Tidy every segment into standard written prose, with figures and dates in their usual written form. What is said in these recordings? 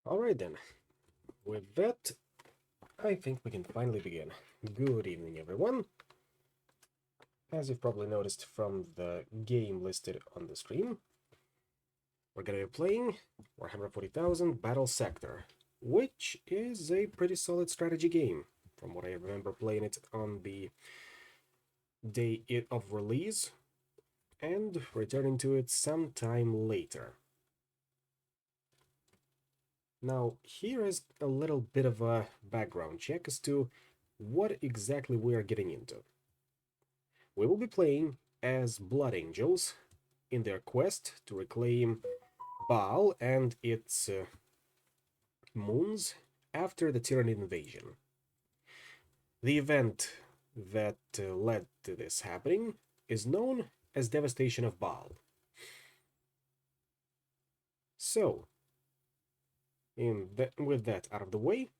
Alright then, with that, I think we can finally begin. Good evening, everyone. As you've probably noticed from the game listed on the screen, we're gonna be playing Warhammer 40,000 Battlesector, which is a pretty solid strategy game, from what I remember playing it on the day of release, and returning to it sometime later. Now, here is a little bit of a background check as to what exactly we are getting into. We will be playing as Blood Angels in their quest to reclaim Baal and its moons after the Tyranid invasion. The event that led to this happening is known as Devastation of Baal. So, With that out of the way,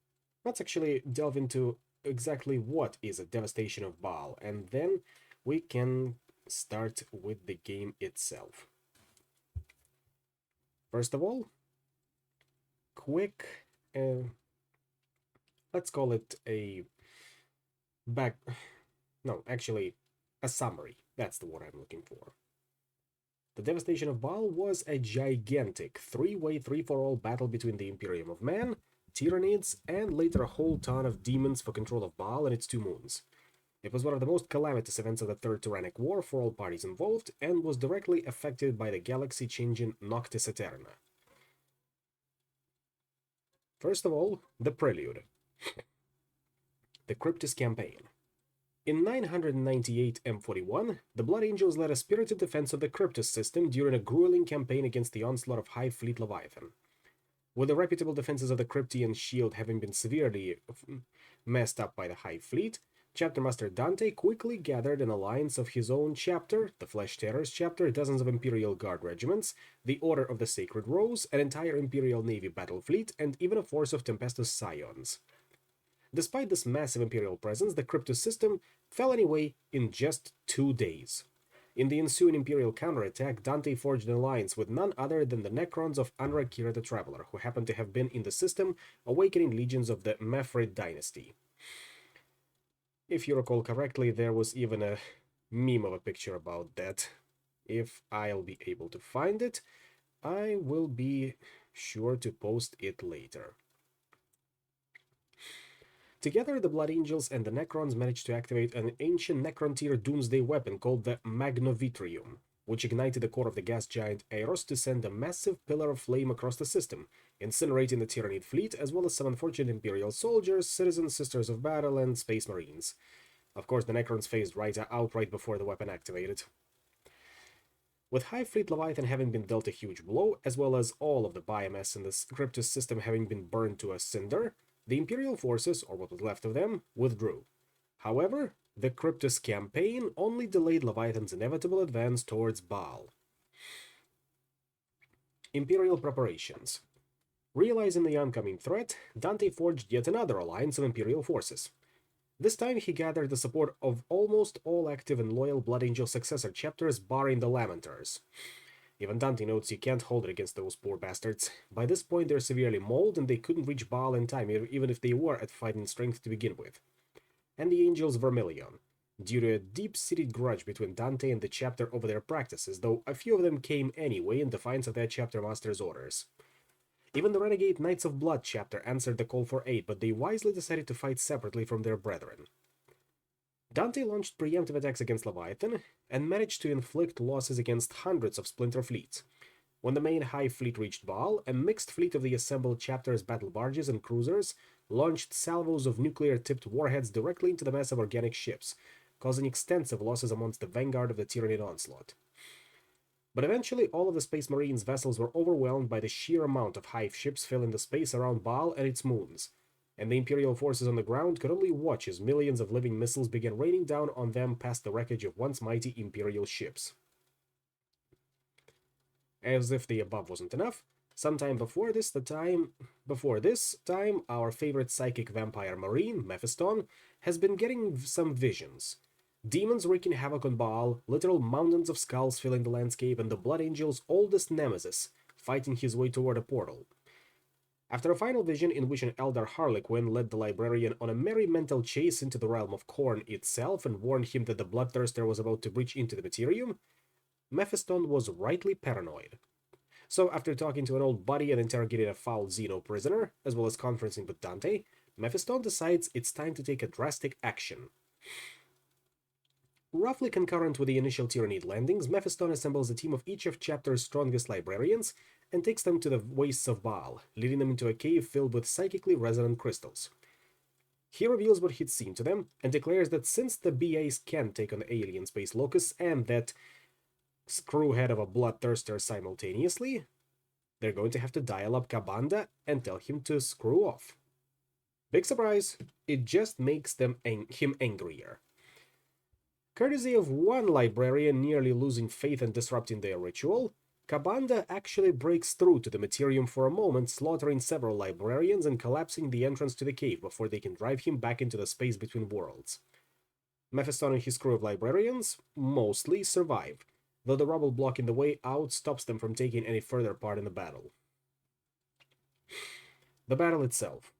let's actually delve into exactly what is a devastation of Baal, and then we can start with the game itself. First of all, quick, let's call it a back, no, actually, a summary. That's the word I'm looking for. The devastation of Baal was a gigantic three-way, three-for-all battle between the Imperium of Man, Tyranids, and later a whole ton of demons for control of Baal and its two moons. It was one of the most calamitous events of the Third Tyrannic War for all parties involved, and was directly affected by the galaxy-changing Noctis Aeterna. First of all, the prelude. The Cryptus Campaign. In 998 M41, the Blood Angels led a spirited defense of the Cryptus system during a grueling campaign against the onslaught of High Fleet Leviathan. With the reputable defenses of the Cryptian shield having been severely messed up by the High Fleet, Chapter Master Dante quickly gathered an alliance of his own chapter, the Flesh Terrors chapter, dozens of Imperial Guard regiments, the Order of the Sacred Rose, an entire Imperial Navy battle fleet, and even a force of Tempestus Scions. Despite this massive Imperial presence, the Cryptus system fell anyway in just 2 days. In the ensuing Imperial counterattack, Dante forged an alliance with none other than the Necrons of Anra Kira the Traveler, who happened to have been in the system, awakening legions of the Mefrid dynasty. If you recall correctly, there was even a meme of a picture about that. If I'll be able to find it, I will be sure to post it later. Together, the Blood Angels and the Necrons managed to activate an ancient Necron-tier doomsday weapon called the Magnovitrium, which ignited the core of the gas giant Eros to send a massive pillar of flame across the system, incinerating the Tyranid fleet as well as some unfortunate Imperial soldiers, citizen Sisters of Battle, and Space Marines. Of course, the Necrons phased outright before the weapon activated. With High Fleet Leviathan having been dealt a huge blow, as well as all of the biomass in the Cryptus system having been burned to a cinder, the Imperial forces, or what was left of them, withdrew. However, the Cryptus campaign only delayed Leviathan's inevitable advance towards Baal. Imperial preparations. Realizing the oncoming threat, Dante forged yet another alliance of Imperial forces. This time he gathered the support of almost all active and loyal Blood Angel successor chapters barring the Lamentars. Even Dante notes you can't hold it against those poor bastards. By this point they're severely mauled and they couldn't reach Baal in time even if they were at fighting strength to begin with. And the Angels Vermilion, due to a deep-seated grudge between Dante and the chapter over their practices, though a few of them came anyway in defiance of their chapter master's orders. Even the Renegade Knights of Blood chapter answered the call for aid, but they wisely decided to fight separately from their brethren. Dante launched preemptive attacks against Leviathan, and managed to inflict losses against hundreds of splinter fleets. When the main High Fleet reached Baal, a mixed fleet of the assembled chapter's battle barges and cruisers launched salvos of nuclear-tipped warheads directly into the mass of organic ships, causing extensive losses amongst the vanguard of the Tyranid onslaught. But eventually all of the Space Marines' vessels were overwhelmed by the sheer amount of Hive ships filling the space around Baal and its moons, and the Imperial forces on the ground could only watch as millions of living missiles began raining down on them past the wreckage of once mighty Imperial ships. As if the above wasn't enough, sometime before this time, our favorite psychic vampire marine, Mephiston, has been getting some visions. Demons wreaking havoc on Baal, literal mountains of skulls filling the landscape, and the Blood Angel's oldest nemesis, fighting his way toward a portal. After a final vision in which an Eldar Harlequin led the librarian on a merry mental chase into the realm of Khorne itself and warned him that the Bloodthirster was about to breach into the Materium, Mephiston was rightly paranoid. So after talking to an old buddy and interrogating a foul Xeno prisoner, as well as conferencing with Dante, Mephiston decides it's time to take a drastic action. Roughly concurrent with the initial Tyranid landings, Mephiston assembles a team of each of Chapter's strongest librarians and takes them to the wastes of Baal, leading them into a cave filled with psychically resonant crystals. He reveals what he'd seen to them, and declares that since the BAs can't take on the alien space locus and that screwhead of a bloodthirster simultaneously, they're going to have to dial up Kabanda and tell him to screw off. Big surprise, it just makes him angrier. Courtesy of one librarian nearly losing faith and disrupting their ritual, Kabanda actually breaks through to the Materium for a moment, slaughtering several librarians and collapsing the entrance to the cave before they can drive him back into the space between worlds. Mephiston and his crew of librarians mostly survive, though the rubble blocking the way out stops them from taking any further part in the battle. The battle itself.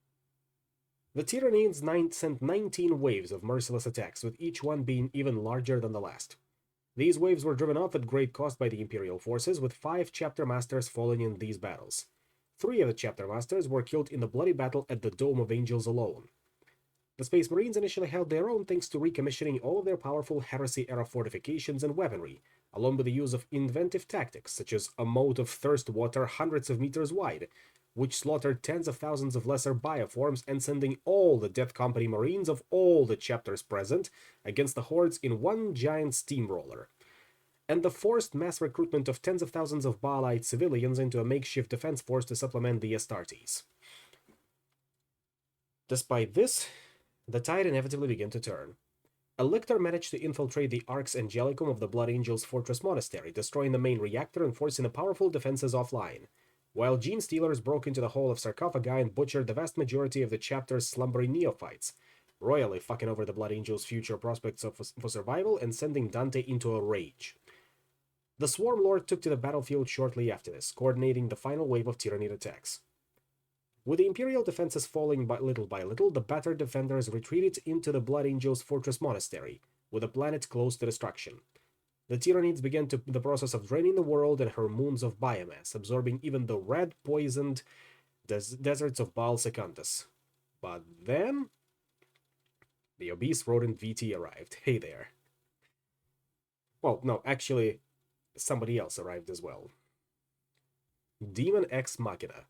The Tyranids sent 19 waves of merciless attacks, with each one being even larger than the last. These waves were driven off at great cost by the Imperial forces, with 5 Chapter Masters falling in these battles. 3 of the Chapter Masters were killed in the bloody battle at the Dome of Angels alone. The Space Marines initially held their own thanks to recommissioning all of their powerful Heresy-era fortifications and weaponry, along with the use of inventive tactics such as a moat of thirst water hundreds of meters wide, which slaughtered tens of thousands of lesser bioforms and sending all the Death Company Marines of all the chapters present against the hordes in one giant steamroller, and the forced mass recruitment of tens of thousands of Baalite civilians into a makeshift defense force to supplement the Astartes. Despite this, the tide inevitably began to turn. A lictor managed to infiltrate the Arx Angelicum of the Blood Angels Fortress Monastery, destroying the main reactor and forcing the powerful defenses offline, while Gene Stealers broke into the Hall of Sarcophagi and butchered the vast majority of the chapter's slumbering neophytes, royally fucking over the Blood Angels' future prospects for survival and sending Dante into a rage. The Swarm Lord took to the battlefield shortly after this, coordinating the final wave of Tyranid attacks. With the Imperial defenses falling by little, the battered defenders retreated into the Blood Angels Fortress Monastery, with the planet close to destruction. The Tyranids began the process of draining the world and her moons of biomass, absorbing even the red-poisoned deserts of Baal Secundus. But then, the obese rodent VT arrived. Hey there. Well, no, actually, somebody else arrived as well. Demon Ex Machina.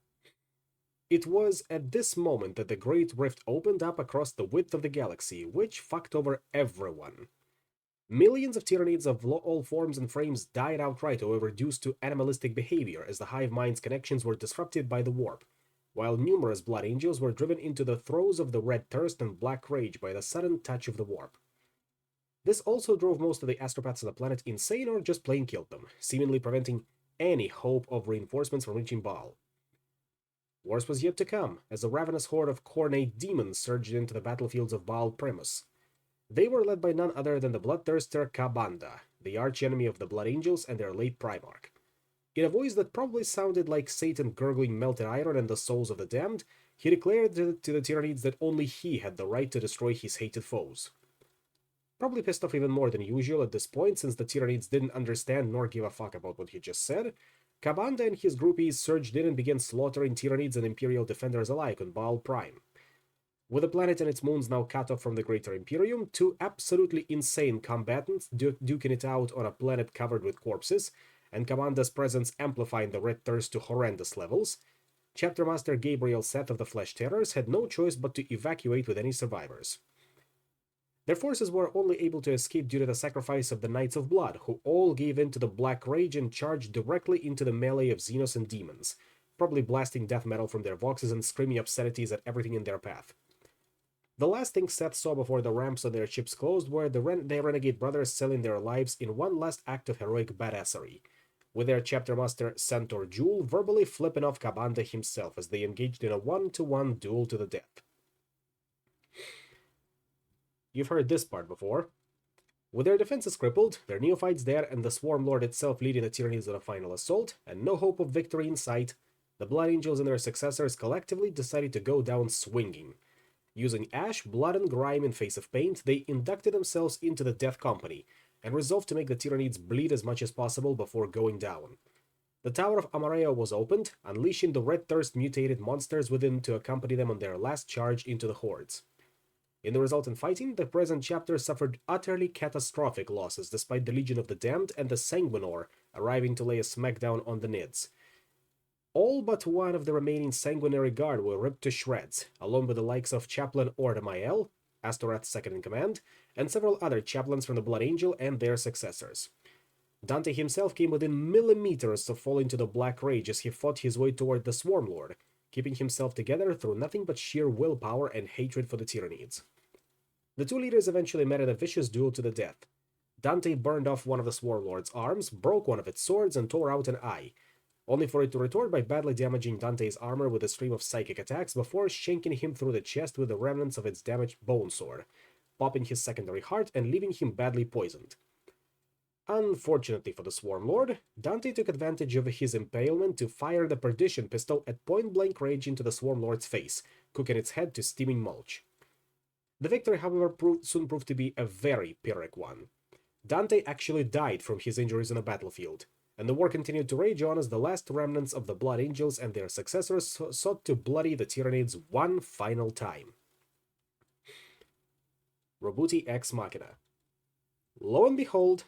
It was at this moment that the Great Rift opened up across the width of the galaxy, which fucked over everyone. Millions of Tyranids of all forms and frames died outright or were reduced to animalistic behavior as the hive mind's connections were disrupted by the warp, while numerous Blood Angels were driven into the throes of the Red Thirst and Black Rage by the sudden touch of the warp. This also drove most of the astropaths of the planet insane or just plain killed them, seemingly preventing any hope of reinforcements from reaching Baal. Worse was yet to come, as a ravenous horde of cornate demons surged into the battlefields of Baal Primus. They were led by none other than the bloodthirster Kabanda, the archenemy of the Blood Angels and their late Primarch. In a voice that probably sounded like Satan gurgling melted iron and the souls of the damned, he declared to the Tyranids that only he had the right to destroy his hated foes. Probably pissed off even more than usual at this point, since the Tyranids didn't understand nor give a fuck about what he just said, Kabanda and his groupies surged in and began slaughtering Tyranids and Imperial defenders alike on Baal Prime. With the planet and its moons now cut off from the Greater Imperium, 2 absolutely insane combatants duking it out on a planet covered with corpses, and Kabanda's presence amplifying the Red Thirst to horrendous levels, Chapter Master Gabriel Seth of the Flesh Terrors had no choice but to evacuate with any survivors. Their forces were only able to escape due to the sacrifice of the Knights of Blood, who all gave in to the Black Rage and charged directly into the melee of Xenos and demons, probably blasting death metal from their voxes and screaming obscenities at everything in their path. The last thing Seth saw before the ramps on their ships closed were their Renegade brothers selling their lives in one last act of heroic badassery, with their chapter master Centaur Jewel verbally flipping off Kabanda himself as they engaged in a 1-to-1 duel to the death. You've heard this part before. With their defenses crippled, their neophytes there, and the Swarm Lord itself leading the Tyranids on a final assault, and no hope of victory in sight, the Blood Angels and their successors collectively decided to go down swinging. Using ash, blood, and grime in face of paint, they inducted themselves into the Death Company, and resolved to make the Tyranids bleed as much as possible before going down. The Tower of Amareo was opened, unleashing the Red Thirst mutated monsters within to accompany them on their last charge into the hordes. In the resultant fighting, the present chapter suffered utterly catastrophic losses despite the Legion of the Damned and the Sanguinor arriving to lay a smackdown on the Nids. All but one of the remaining Sanguinary Guard were ripped to shreds, along with the likes of Chaplain Ordamael, Astorath's second-in-command, and several other chaplains from the Blood Angel and their successors. Dante himself came within millimeters of falling to the Black Rage as he fought his way toward the Swarm Lord, keeping himself together through nothing but sheer willpower and hatred for the Tyranids. The 2 leaders eventually met in a vicious duel to the death. Dante burned off one of the Swarmlord's arms, broke one of its swords, and tore out an eye, only for it to retort by badly damaging Dante's armor with a stream of psychic attacks before shanking him through the chest with the remnants of its damaged bone sword, popping his secondary heart and leaving him badly poisoned. Unfortunately for the Swarmlord, Dante took advantage of his impalement to fire the Perdition pistol at point-blank range into the Swarmlord's face, cooking its head to steaming mulch. The victory, however, soon proved to be a very Pyrrhic one. Dante actually died from his injuries on the battlefield, and the war continued to rage on as the last remnants of the Blood Angels and their successors sought to bloody the Tyranids one final time. Robuti ex machina. Lo and behold,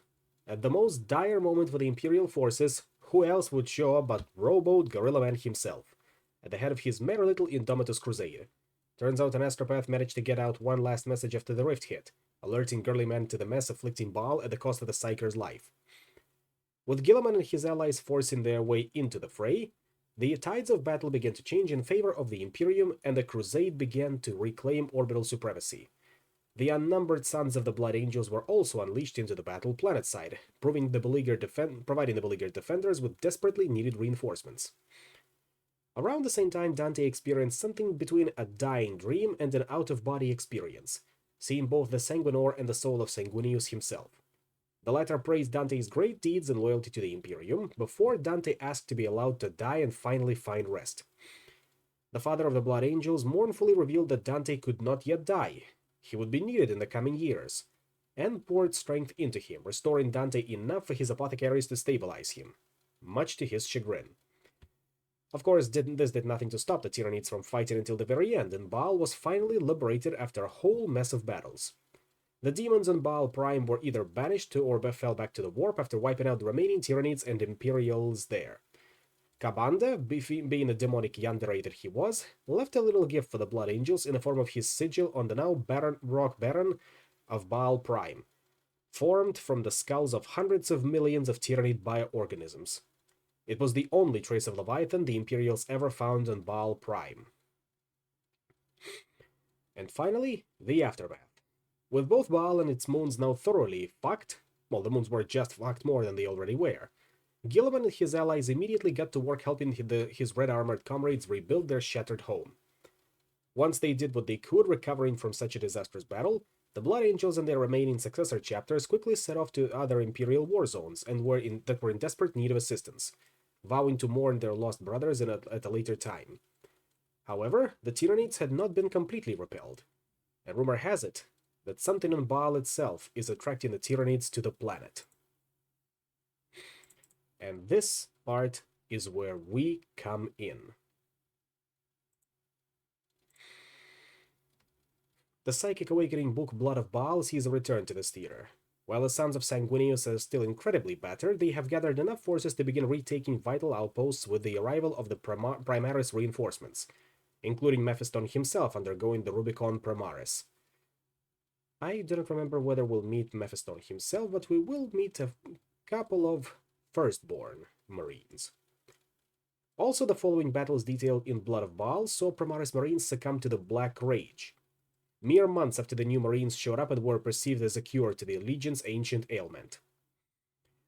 at the most dire moment for the Imperial forces, who else would show up but Rowboat Gorilla Man himself, at the head of his merry little Indomitus crusade. Turns out an astropath managed to get out one last message after the rift hit, alerting Girly Man to the mess afflicting Baal at the cost of the Psyker's life. With Gilliman and his allies forcing their way into the fray, the tides of battle began to change in favor of the Imperium, and the crusade began to reclaim orbital supremacy. The unnumbered sons of the Blood Angels were also unleashed into the battle planetside, providing the beleaguered defenders with desperately needed reinforcements. Around the same time, Dante experienced something between a dying dream and an out-of-body experience, seeing both the Sanguinor and the soul of Sanguinius himself. The latter praised Dante's great deeds and loyalty to the Imperium, before Dante asked to be allowed to die and finally find rest. The father of the Blood Angels mournfully revealed that Dante could not yet die. He would be needed in the coming years, and poured strength into him, restoring Dante enough for his apothecaries to stabilize him, much to his chagrin. Of course, this did nothing to stop the Tyranids from fighting until the very end, and Baal was finally liberated after a whole mess of battles. The demons on Baal Prime were either banished or fell back to the warp after wiping out the remaining Tyranids and Imperials there. Kabanda, being the demonic yandere that he was, left a little gift for the Blood Angels in the form of his sigil on the now barren rock baron of Baal Prime, formed from the skulls of hundreds of millions of Tyranid bioorganisms. It was the only trace of Leviathan the Imperials ever found on Baal Prime. And finally, the aftermath. With both Baal and its moons now thoroughly fucked, well, the moons were just fucked more than they already were, Gilliman and his allies immediately got to work helping his red-armored comrades rebuild their shattered home. Once they did what they could recovering from such a disastrous battle, the Blood Angels and their remaining successor chapters quickly set off to other Imperial war zones and were in desperate need of assistance, vowing to mourn their lost brothers at a later time. However, the Tyranids had not been completely repelled, and rumor has it that something on Baal itself is attracting the Tyranids to the planet. And this part is where we come in. The Psychic Awakening book Blood of Baal sees a return to this theater. While the sons of Sanguinius are still incredibly battered, they have gathered enough forces to begin retaking vital outposts with the arrival of the Primaris reinforcements, including Mephiston himself undergoing the Rubicon Primaris. I do not remember whether we'll meet Mephiston himself, but we will meet a couple of Firstborn Marines. Also, the following battles detailed in Blood of Baal saw Primaris Marines succumb to the Black Rage, mere months after the new Marines showed up and were perceived as a cure to the Legion's ancient ailment.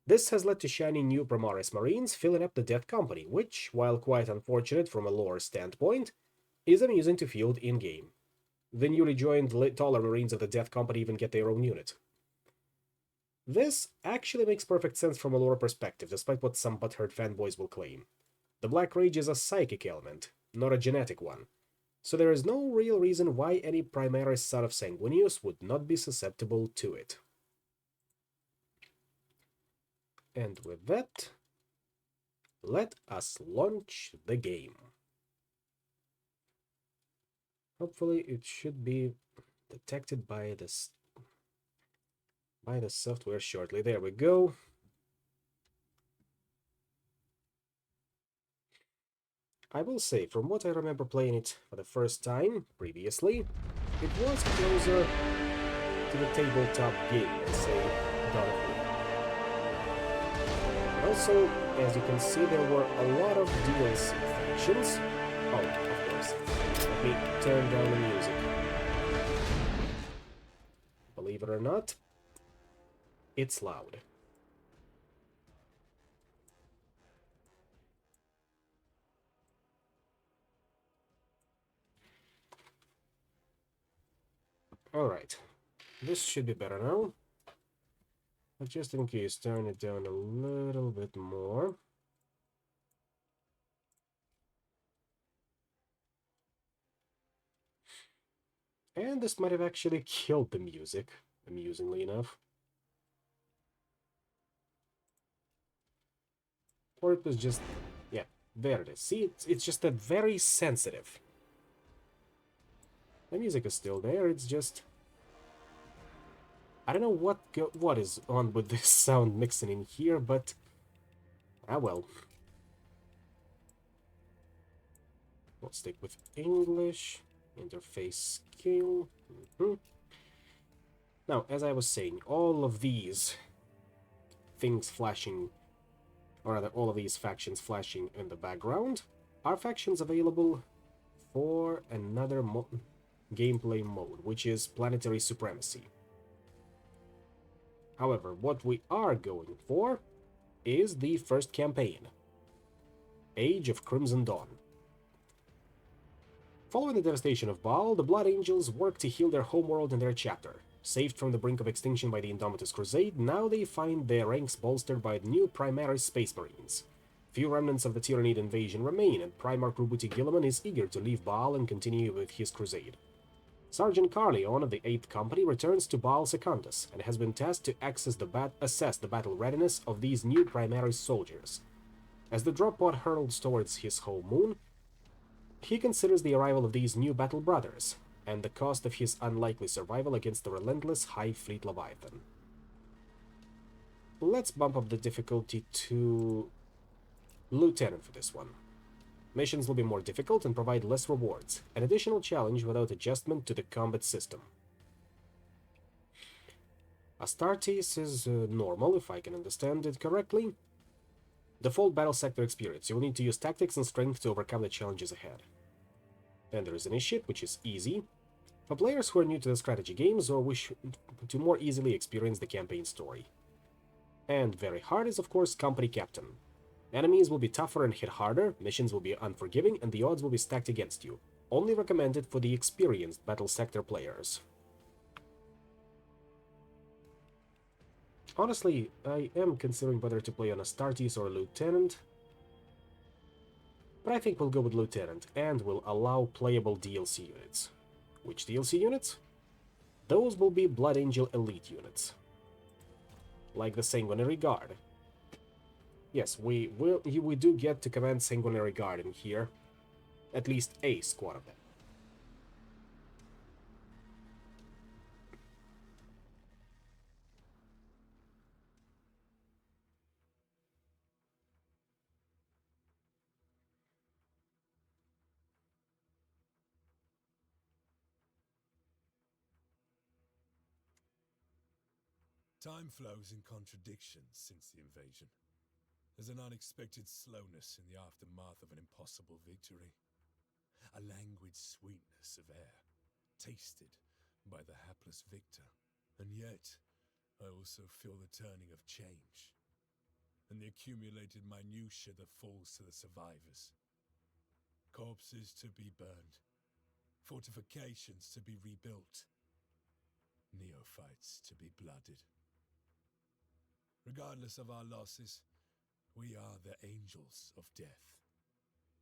This has led to shiny new Primaris Marines filling up the Death Company, which, while quite unfortunate from a lore standpoint, is amusing to field in-game. The newly joined taller Marines of the Death Company even get their own unit. This actually makes perfect sense from a lore perspective, despite what some butthurt fanboys will claim. The Black Rage is a psychic ailment, not a genetic one, so there is no real reason why any Primaris son of Sanguinius would not be susceptible to it. And with that, let us launch the game. Hopefully it should be detected by the software shortly. There we go. I will say, from what I remember playing it for the first time previously, it was closer to the tabletop game, let's say, God of War. Also, as you can see, there were a lot of DLC factions. Oh, of course. Let me turn down the music. Believe it or not, it's loud. Alright, this should be better now. But just in case, turn it down a little bit more. And this might have actually killed the music, amusingly enough. Or it was just... yeah, there it is. See, it's just that very sensitive. The music is still there, it's just... I don't know what is on with this sound mixing in here, but... ah well. We'll stick with English. Interface scale. Now, as I was saying, all of these things flashing, or rather, all of these factions flashing in the background, are factions available for another gameplay mode, which is Planetary Supremacy. However, what we are going for is the first campaign, Age of Crimson Dawn. Following the devastation of Baal, the Blood Angels work to heal their homeworld in their chapter. Saved from the brink of extinction by the Indomitus Crusade, now they find their ranks bolstered by the new Primaris Space Marines. Few remnants of the Tyranid invasion remain, and Primarch Rubuti Gilliman is eager to leave Baal and continue with his crusade. Sergeant Carleon of the 8th Company returns to Baal Secundus, and has been tasked to assess the battle readiness of these new Primaris soldiers. As the drop pod hurtles towards his home moon, he considers the arrival of these new battle brothers, and the cost of his unlikely survival against the relentless Hive Fleet Leviathan. Let's bump up the difficulty to Lieutenant for this one. Missions will be more difficult and provide less rewards, an additional challenge without adjustment to the combat system. Astartes is normal, if I can understand it correctly. Default Battlesector experience. You will need to use tactics and strength to overcome the challenges ahead. And there is Initiate, which is easy, for players who are new to the strategy games or wish to more easily experience the campaign story. And very hard is, of course, Company Captain. Enemies will be tougher and hit harder, missions will be unforgiving, and the odds will be stacked against you. Only recommended for the experienced Battlesector players. Honestly, I am considering whether to play on Astartes or Lieutenant, but I think we'll go with Lieutenant, and will allow playable DLC units. Which DLC units? Those will be Blood Angel Elite units. Like the Sanguinary Guard. Yes, we do get to command Sanguinary Guard in here. At least a squad of them. Time flows in contradictions since the invasion. There's an unexpected slowness in the aftermath of an impossible victory. A languid sweetness of air, tasted by the hapless victor. And yet, I also feel the turning of change, and the accumulated minutiae that falls to the survivors. Corpses to be burned, fortifications to be rebuilt, neophytes to be blooded. Regardless of our losses, we are the angels of death,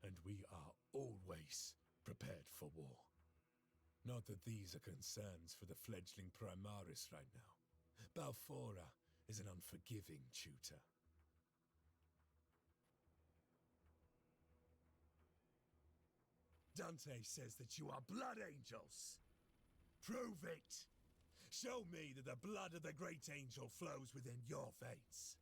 and we are always prepared for war. Not that these are concerns for the fledgling Primaris right now. Balfora is an unforgiving tutor. Dante says that you are blood angels. Prove it! Show me that the blood of the great angel flows within your veins.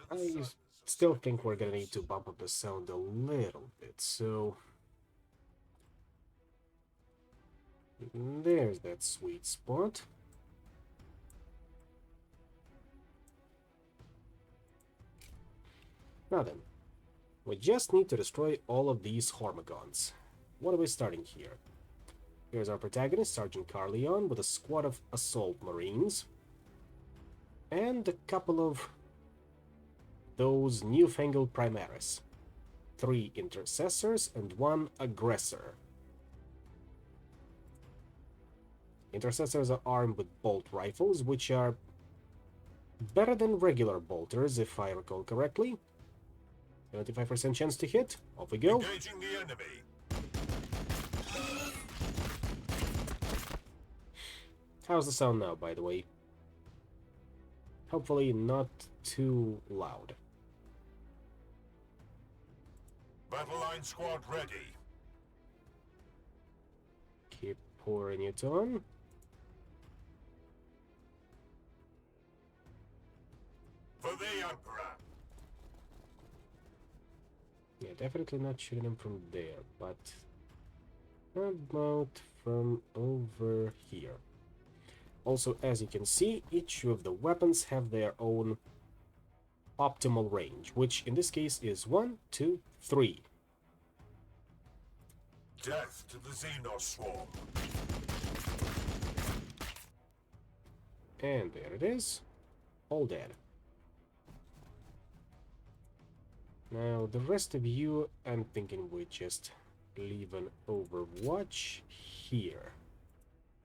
I still think we're gonna need to bump up the sound a little bit, so... there's that sweet spot. Now then, we just need to destroy all of these Hormigons. What are we starting here? Here's our protagonist, Sergeant Carleon, with a squad of assault marines. and a couple of those newfangled Primaris. 3 intercessors and 1 aggressor. Intercessors are armed with bolt rifles, which are better than regular bolters, if I recall correctly. 75% chance to hit. Off we go. Engaging the enemy. How's the sound now, by the way? Hopefully not too loud. Battle line squad ready. Keep pouring it on. For the Emperor. Yeah, definitely not shooting them from there, but how about from over here? Also, as you can see, each of the weapons have their own optimal range, which in this case is 1, 2, 3. Death to the Xenos swarm. And there it is. All dead. Now, the rest of you, I'm thinking we just leave an overwatch here.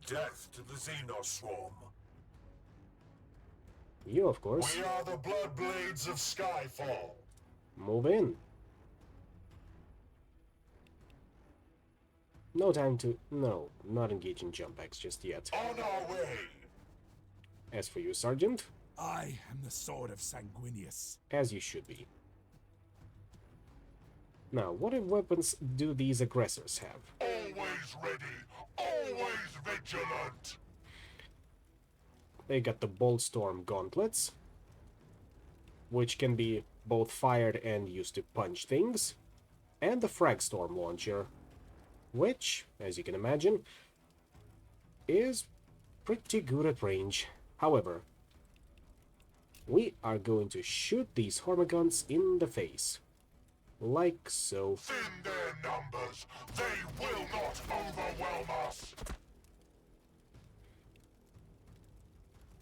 Death to the Xenos swarm. You, of course, We are the Bloodblades of Skyfall. move in. No time to... No, not engaging jump packs just yet. On our way. As for you, Sergeant, I am the sword of Sanguinius. as you should be. Now, what weapons do these aggressors have? Always ready. Always vigilant. They got the Bolt Storm gauntlets, which can be both fired and used to punch things, and the Frag Storm launcher, which, as you can imagine, is pretty good at range. However, we are going to shoot these Hormagaunts in the face. Like so. Thin their numbers. They will not overwhelm us.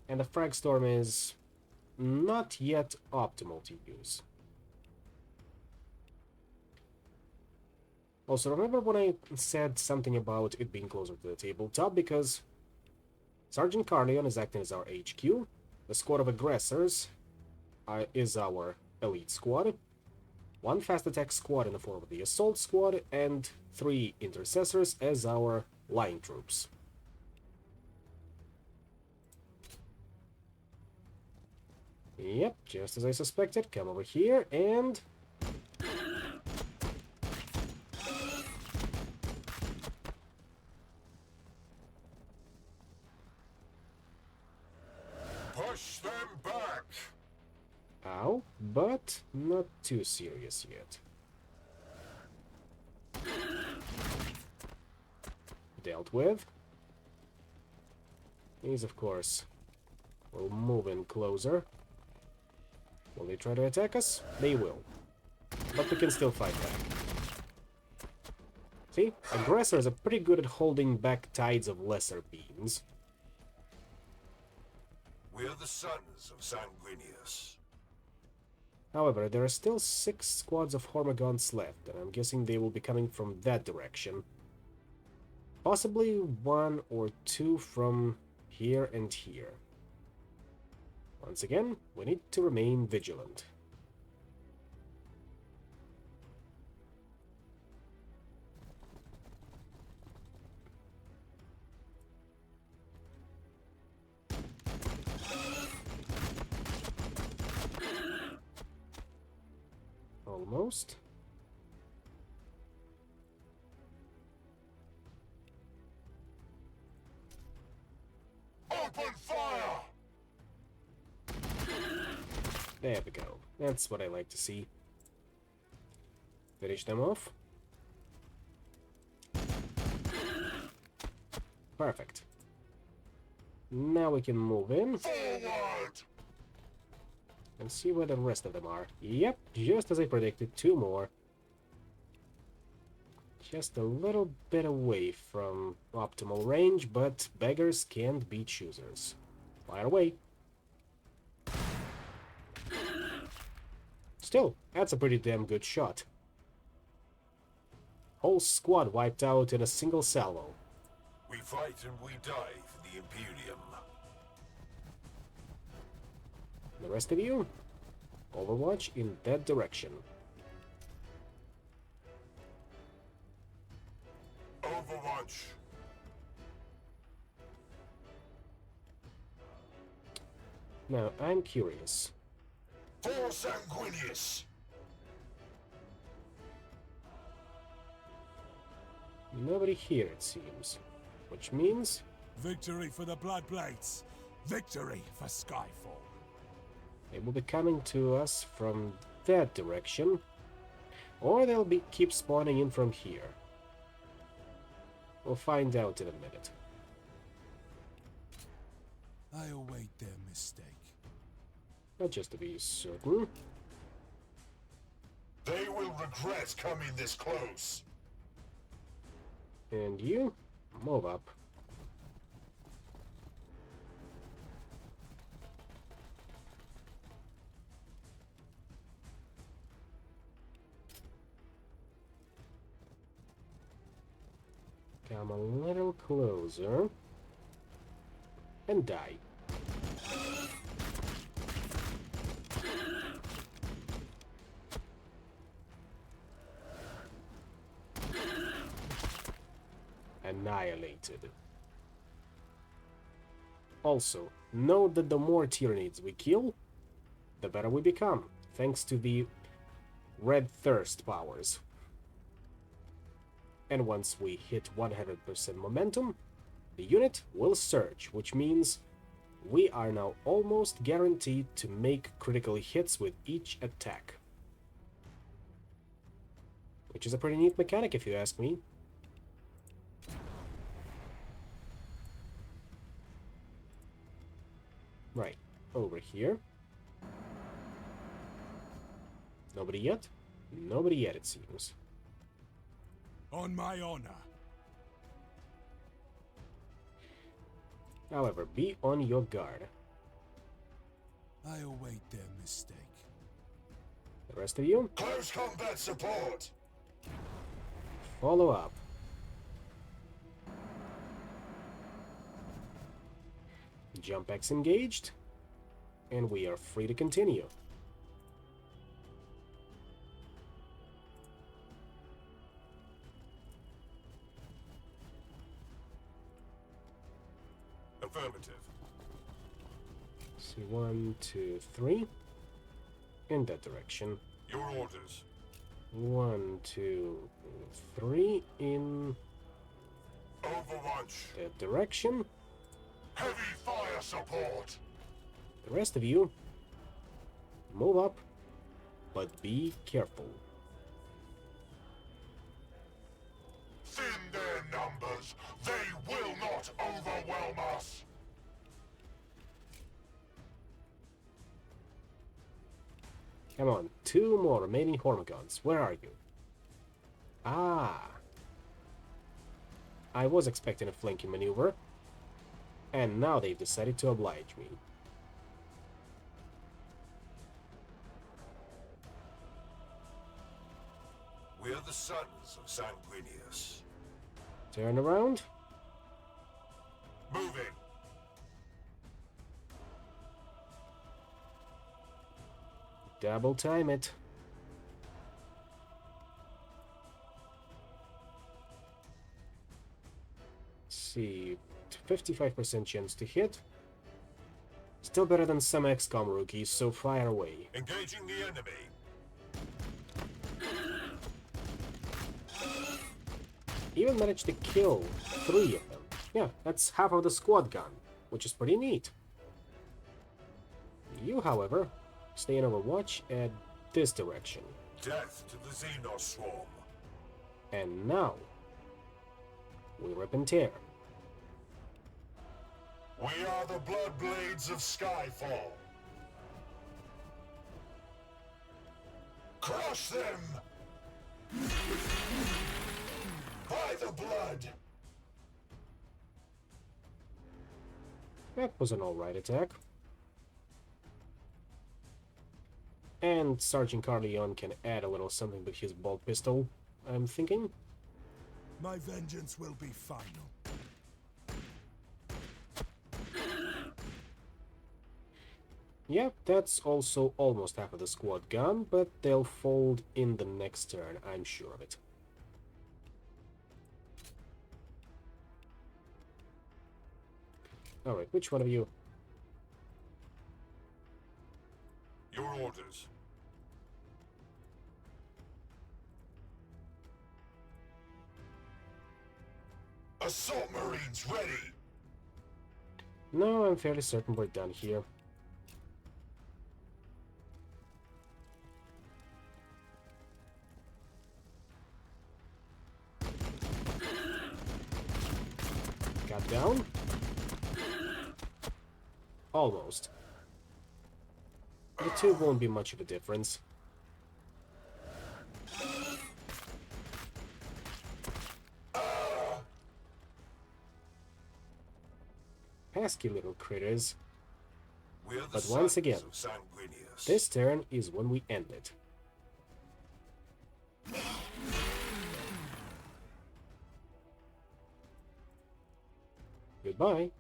And the Frag Storm is not yet optimal to use. Also, remember when I said something about it being closer to the tabletop, because Sergeant Carnion is acting as our HQ, the squad of aggressors is our elite squad, 1 fast attack squad in the form of the assault squad, and 3 intercessors as our line troops. Yep, just as I suspected. Come over here and... Push them back. Ow, but not too serious yet. Dealt with. These, of course, will move in closer. Will they try to attack us? They will. But we can still fight back. See? Aggressors are pretty good at holding back tides of lesser beings. We are the sons of Sanguinius. However, there are still 6 squads of Hormagaunts left, and I'm guessing they will be coming from that direction. Possibly 1 or 2 from here and here. Once again, we need to remain vigilant. Almost. Open fire! There we go. That's what I like to see. Finish them off. Perfect. Now we can move in Forward! and see where the rest of them are. Yep, just as I predicted, 2 more. Just a little bit away from optimal range, but beggars can't be choosers. Fire away. Still, that's a pretty damn good shot. Whole squad wiped out in a single salvo. We fight and we die for the Imperium. The rest of you, Overwatch in that direction. Overwatch. Now, I'm curious. For Sanguinius. Nobody here, it seems. Which means... Victory for the Bloodblades! Victory for Skyfall! they will be coming to us from that direction. Or they'll keep spawning in from here. We'll find out in a minute. I await their mistake. But just to be certain... They will regret coming this close. and you, move up. Come a little closer. And die. Annihilated. Also, note that the more Tyranids we kill, the better we become, thanks to the Red Thirst powers. And once we hit 100% momentum, the unit will surge, which means we are now almost guaranteed to make critical hits with each attack. Which is a pretty neat mechanic if you ask me. Right, over here. Nobody yet? Nobody yet, it seems. On my honor. However, be on your guard. I await their mistake. The rest of you, Close combat support. follow up. Jump X engaged, and we are free to continue. Affirmative. See, 1, 2, 3. In that direction. Your orders. 1, 2, 3. In Overwatch. that direction. Heavy fire support. The rest of you, move up, but be careful. Thin their numbers. They will not overwhelm us. Come on, 2 more remaining Hormigons. Where are you? Ah. I was expecting a flanking maneuver, and now they've decided to oblige me. We are the sons of Sanguinius. Turn around. Moving. Double time it. Let's see, 55% chance to hit. Still better than some XCOM rookies, so fire away. Engaging the enemy. Even managed to kill 3 of them. Yeah, that's half of the squad gone, which is pretty neat. You, however, stay in Overwatch at this direction. Death to the Xenos swarm. And now, we rip and tear. We are the Bloodblades of Skyfall. Crush them! By the blood! That was an alright attack. And Sergeant Carleon can add a little something with his bolt pistol, I'm thinking. My vengeance will be final. Yeah, that's also almost half of the squad gone, but they'll fold in the next turn, I'm sure of it. Alright, which one of you? Your orders. Assault Marines ready! No, I'm fairly certain we're done here. Got down? Almost. The two won't be much of a difference. Pesky little critters. We're the But once again, sons of Sanguinius. this turn is when we end it. Goodbye.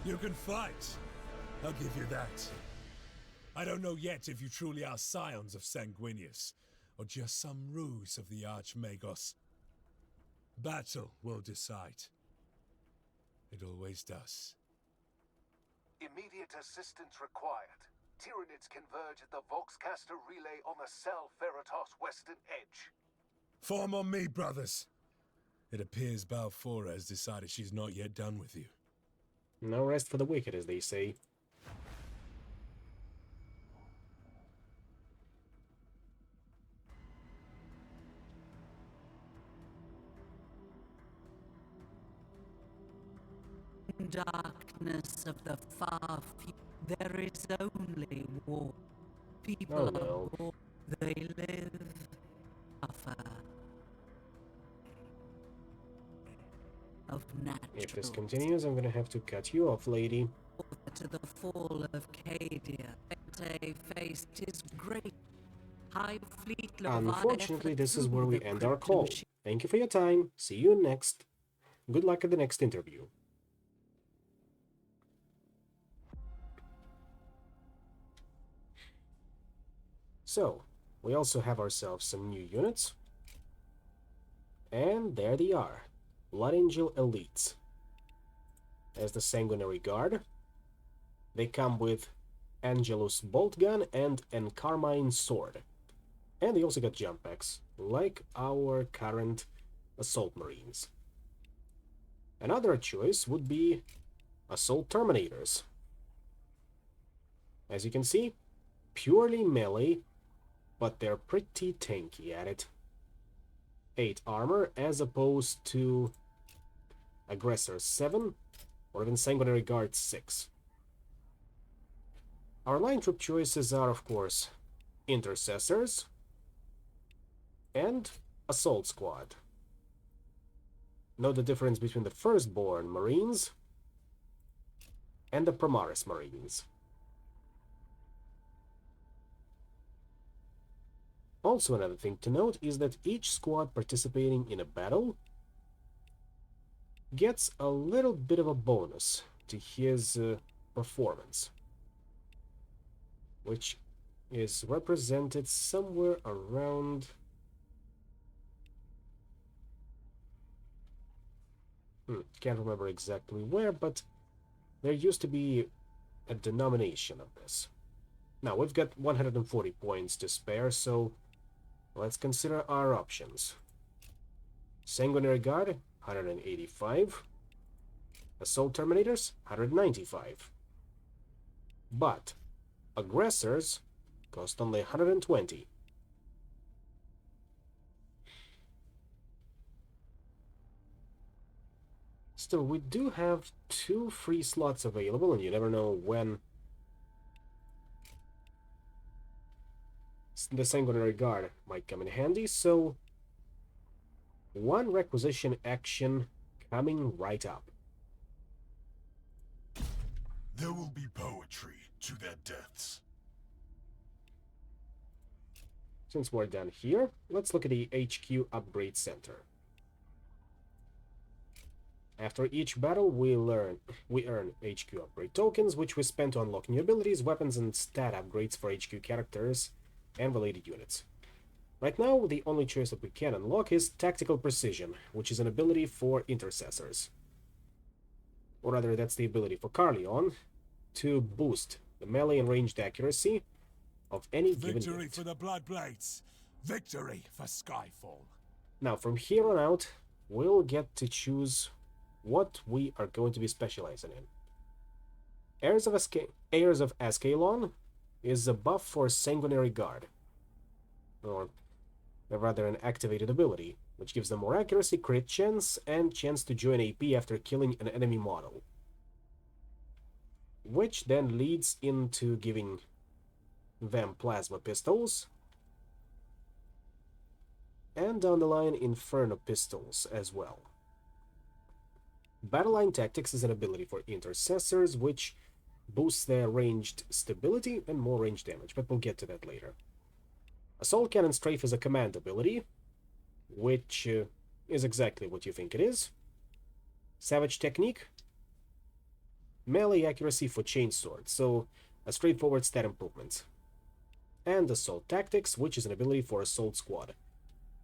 You can fight. I'll give you that. I don't know yet if you truly are scions of Sanguinius, or just some ruse of the Archmagos. Battle will decide. It always does. Immediate assistance required. Tyranids converge at the Voxcaster relay on the Sal Veritas western edge. Form on me, brothers. It appears Balfoura has decided she's not yet done with you. No rest for the wicked, as they say. Darkness of the far future, there is only war. People Oh, no. are poor, they live, suffer. Of natural. If this continues, I'm gonna have to cut you off, lady. To the fall of Cadia, Ente faced his great high fleet. Unfortunately, this is where we end our call. Thank you for your time. See you next. Good luck at the next interview. So, we also have ourselves some new units. And there they are. Blood Angel Elites. As the Sanguinary Guard. They come with Angelus Bolt Gun and Carmine Sword. And they also got jump packs, like our current Assault Marines. Another choice would be Assault Terminators. As you can see, purely melee, but they're pretty tanky at it. 8 armor as opposed to Aggressor 7 or even Sanguinary Guard 6. Our line troop choices are, of course, Intercessors and Assault Squad. Note the difference between the Firstborn Marines and the Primaris Marines. Also, another thing to note is that each squad participating in a battle gets a little bit of a bonus to his performance, which is represented somewhere around... can't remember exactly where, but there used to be a denomination of this. Now, we've got 140 points to spare, so let's consider our options. Sanguinary Guard, 185. Assault Terminators, 195. But Aggressors cost only 120. Still, we do have 2 free slots available, and you never know when the Sanguinary Guard might come in handy, so one requisition action coming right up. There will be poetry to their deaths. Since we're done here, let's look at the HQ Upgrade Center. After each battle, we earn HQ Upgrade tokens, which we spend to unlock new abilities, weapons, and stat upgrades for HQ characters and related units. Right now, the only choice that we can unlock is Tactical Precision, which is an ability for intercessors. Or rather, that's the ability for Carleon to boost the melee and ranged accuracy of any given Victory unit. for the Bloodblades! Victory for Skyfall! Now, from here on out, we'll get to choose what we are going to be specializing in. Heirs of Ascalon is a buff for Sanguinary Guard, or rather an activated ability, which gives them more accuracy, crit chance, and chance to join AP after killing an enemy model. Which then leads into giving them plasma pistols, and down the line Inferno pistols as well. Battle Line Tactics is an ability for intercessors, which boosts their ranged stability and more range damage, but we'll get to that later. Assault Cannon Strafe is a command ability, which is exactly what you think it is. Savage Technique, melee accuracy for chainsword, so a straightforward stat improvement. And Assault Tactics, which is an ability for Assault Squad,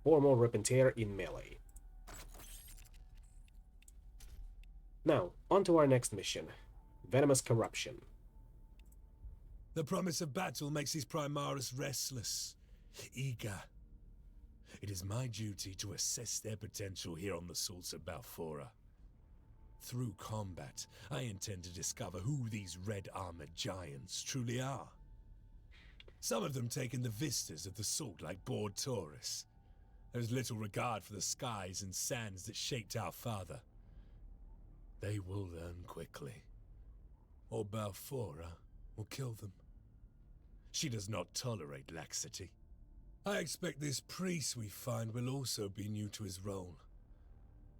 4 more rip and tear in melee. Now, on to our next mission, Venomous Corruption. The promise of battle makes these Primaris restless, eager. It is my duty to assess their potential here on the Salts of Balfora. Through combat, I intend to discover who these red-armored giants truly are. Some of them take in the vistas of the Salt like bored tourists. There's little regard for the skies and sands that shaped our father. They will learn quickly, or Balfora will kill them. She does not tolerate laxity. I expect this priest we find will also be new to his role.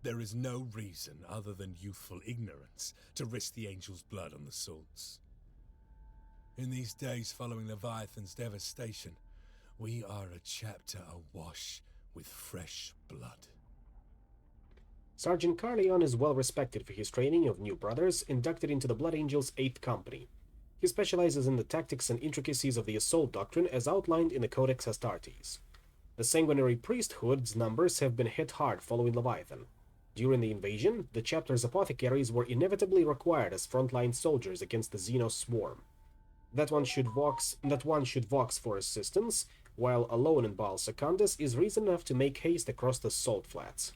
There is no reason other than youthful ignorance to risk the angel's blood on the Salts. In these days following Leviathan's devastation, we are a chapter awash with fresh blood. Sergeant Carleon is well respected for his training of new brothers, inducted into the Blood Angels' 8th Company. He specializes in the tactics and intricacies of the assault doctrine as outlined in the Codex Astartes. The Sanguinary Priesthood's numbers have been hit hard following Leviathan. During the invasion, the chapter's apothecaries were inevitably required as frontline soldiers against the Xenos swarm. That one should vox for assistance, while alone in Baal Secundus is reason enough to make haste across the Salt Flats.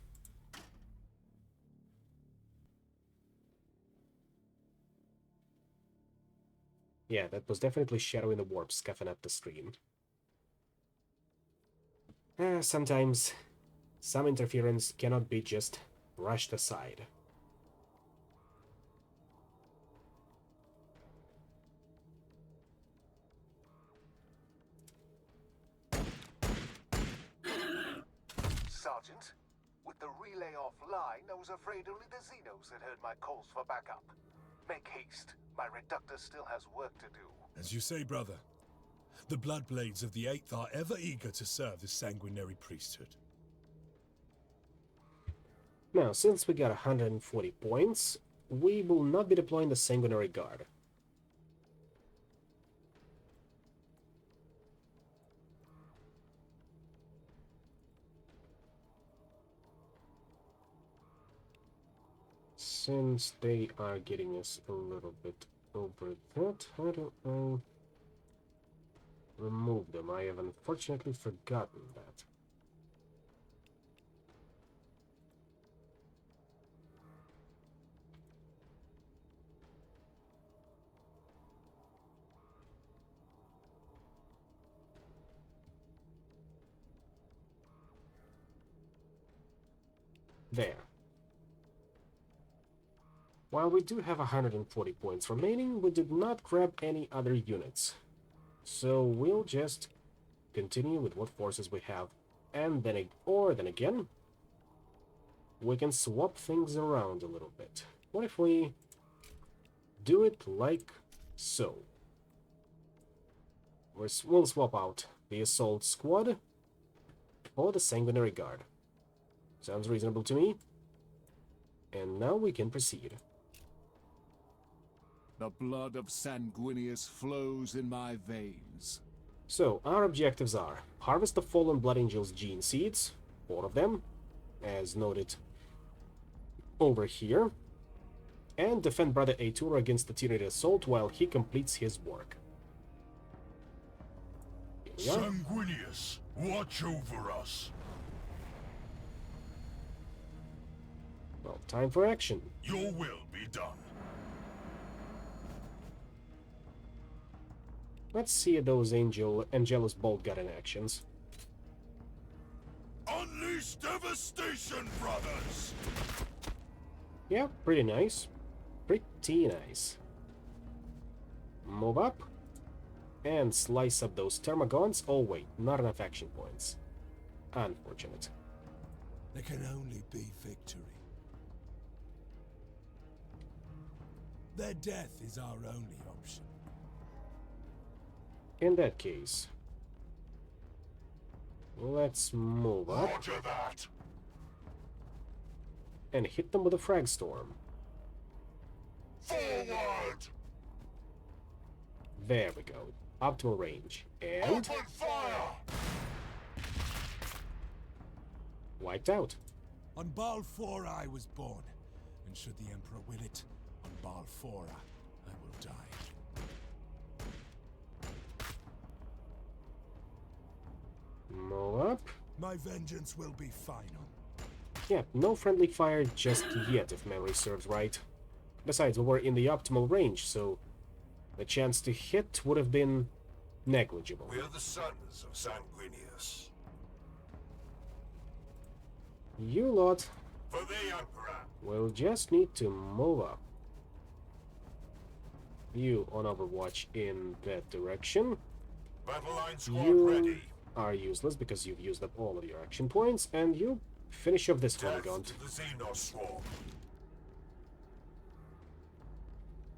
Yeah, that was definitely Shadow in the Warp scuffing up the stream. Sometimes, some interference cannot be just brushed aside. Sergeant, with the relay offline, I was afraid only the Xenos had heard my calls for backup. Make haste. My reductor still has work to do. As you say, brother, the Bloodblades of the 8th are ever eager to serve the Sanguinary Priesthood. Now, since we got 140 points, we will not be deploying the Sanguinary Guard. Since they are getting us a little bit over that, how do I remove them? I have unfortunately forgotten that. There. While we do have 140 points remaining, we did not grab any other units. So we'll just continue with what forces we have. And then again, we can swap things around a little bit. What if we do it like so. We'll swap out the Assault Squad for the Sanguinary Guard. Sounds reasonable to me. And now we can proceed. The blood of Sanguinius flows in my veins. So, our objectives are harvest the Fallen Blood Angel's gene seeds, 4 of them, as noted over here, and defend Brother Atur against the Tyranid assault while he completes his work. Here we are. Sanguinius, watch over us. Well, time for action. Your will be done. Let's see those Angelus Bolt Gun actions. Unleash devastation, brothers! Yeah, pretty nice. Pretty nice. Move up. And slice up those Termagants. Oh wait, not enough action points. Unfortunate. There can only be victory. Their death is our only option. In that case, let's move up Roger that. and hit them with a frag storm. Forward! There we go. Optimal range. And Open fire! wiped out. On Balfora I was born, and should the Emperor will it, on Balfora I will die. Move up. My vengeance will be final. Yeah, no friendly fire just yet, if memory serves right. Besides, we were in the optimal range, so the chance to hit would have been negligible. We are the sons of Sanguinius. You lot For the Emperor. will just need to move up. You on Overwatch in that direction. Battle line squad You ready. are useless because you've used up all of your action points, and you finish off this Death Polygont. to the Xenos swarm.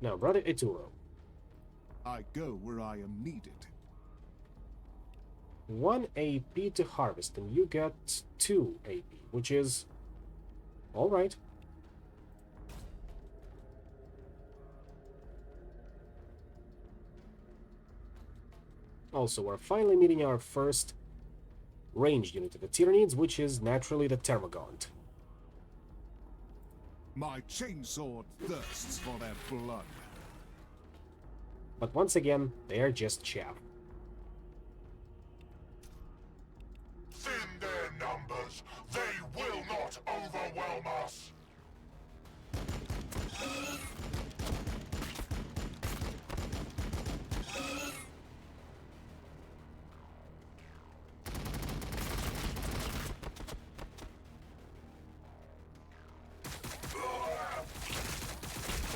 Now, Brother Eturo, I go where I am needed. 1 AP to harvest, and you get 2 AP, which is alright. Also, we're finally meeting our first ranged unit of the Tyranids, which is naturally the Termagant. My chainsword thirsts for their blood. But once again, they are just chaff. Thin their numbers. They will not overwhelm us.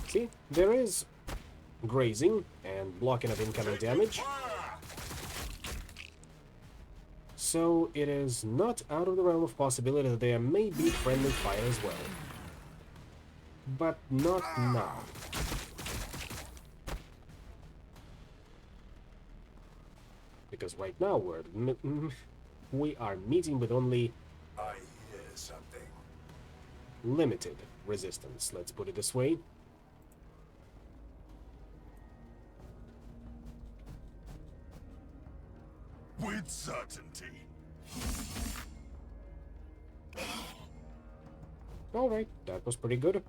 See, there is grazing and blocking of incoming damage, Fire! so it is not out of the realm of possibility that there may be friendly fire as well. But not now. Because right now we are meeting with only I hear something. limited resistance, let's put it this way. With certainty. Alright, that was pretty good.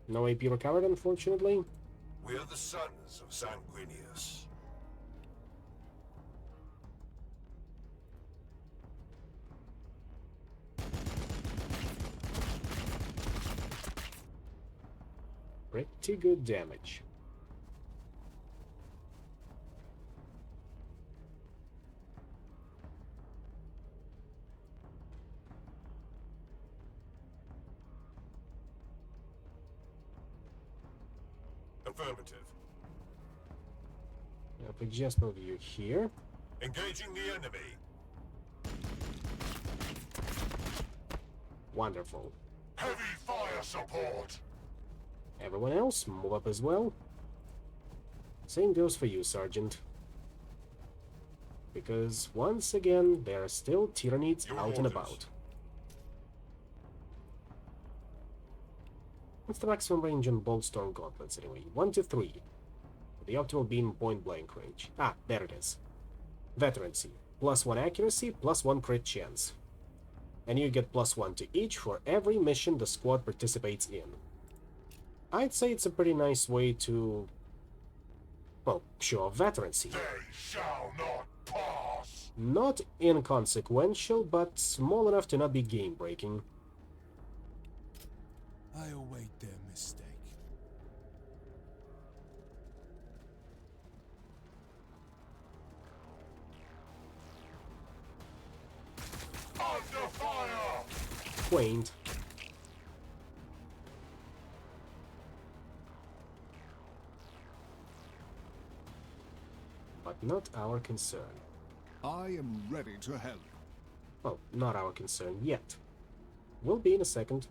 No AP recovered, unfortunately. We are the sons of Sanguinius. Pretty good damage. Affirmative. If we just move you here. Engaging the enemy. Wonderful. Heavy fire support. Everyone else, move up as well. Same goes for you, Sergeant. Because, once again, there are still Tyranids Your out and orders. about. What's the maximum range on Boltstorm Gauntlets, anyway? 1 to 3. The optimal being point-blank range. Ah, there it is. Veterancy. +1 accuracy, +1 crit chance. And you get +1 to each for every mission the squad participates in. I'd say it's a pretty nice way to, well, show off veterancy. They shall not pass! Not inconsequential, but small enough to not be game-breaking. I await their mistake. Under fire! Quaint. But not our concern. I am ready to help. Well, not our concern yet. Will be in a second.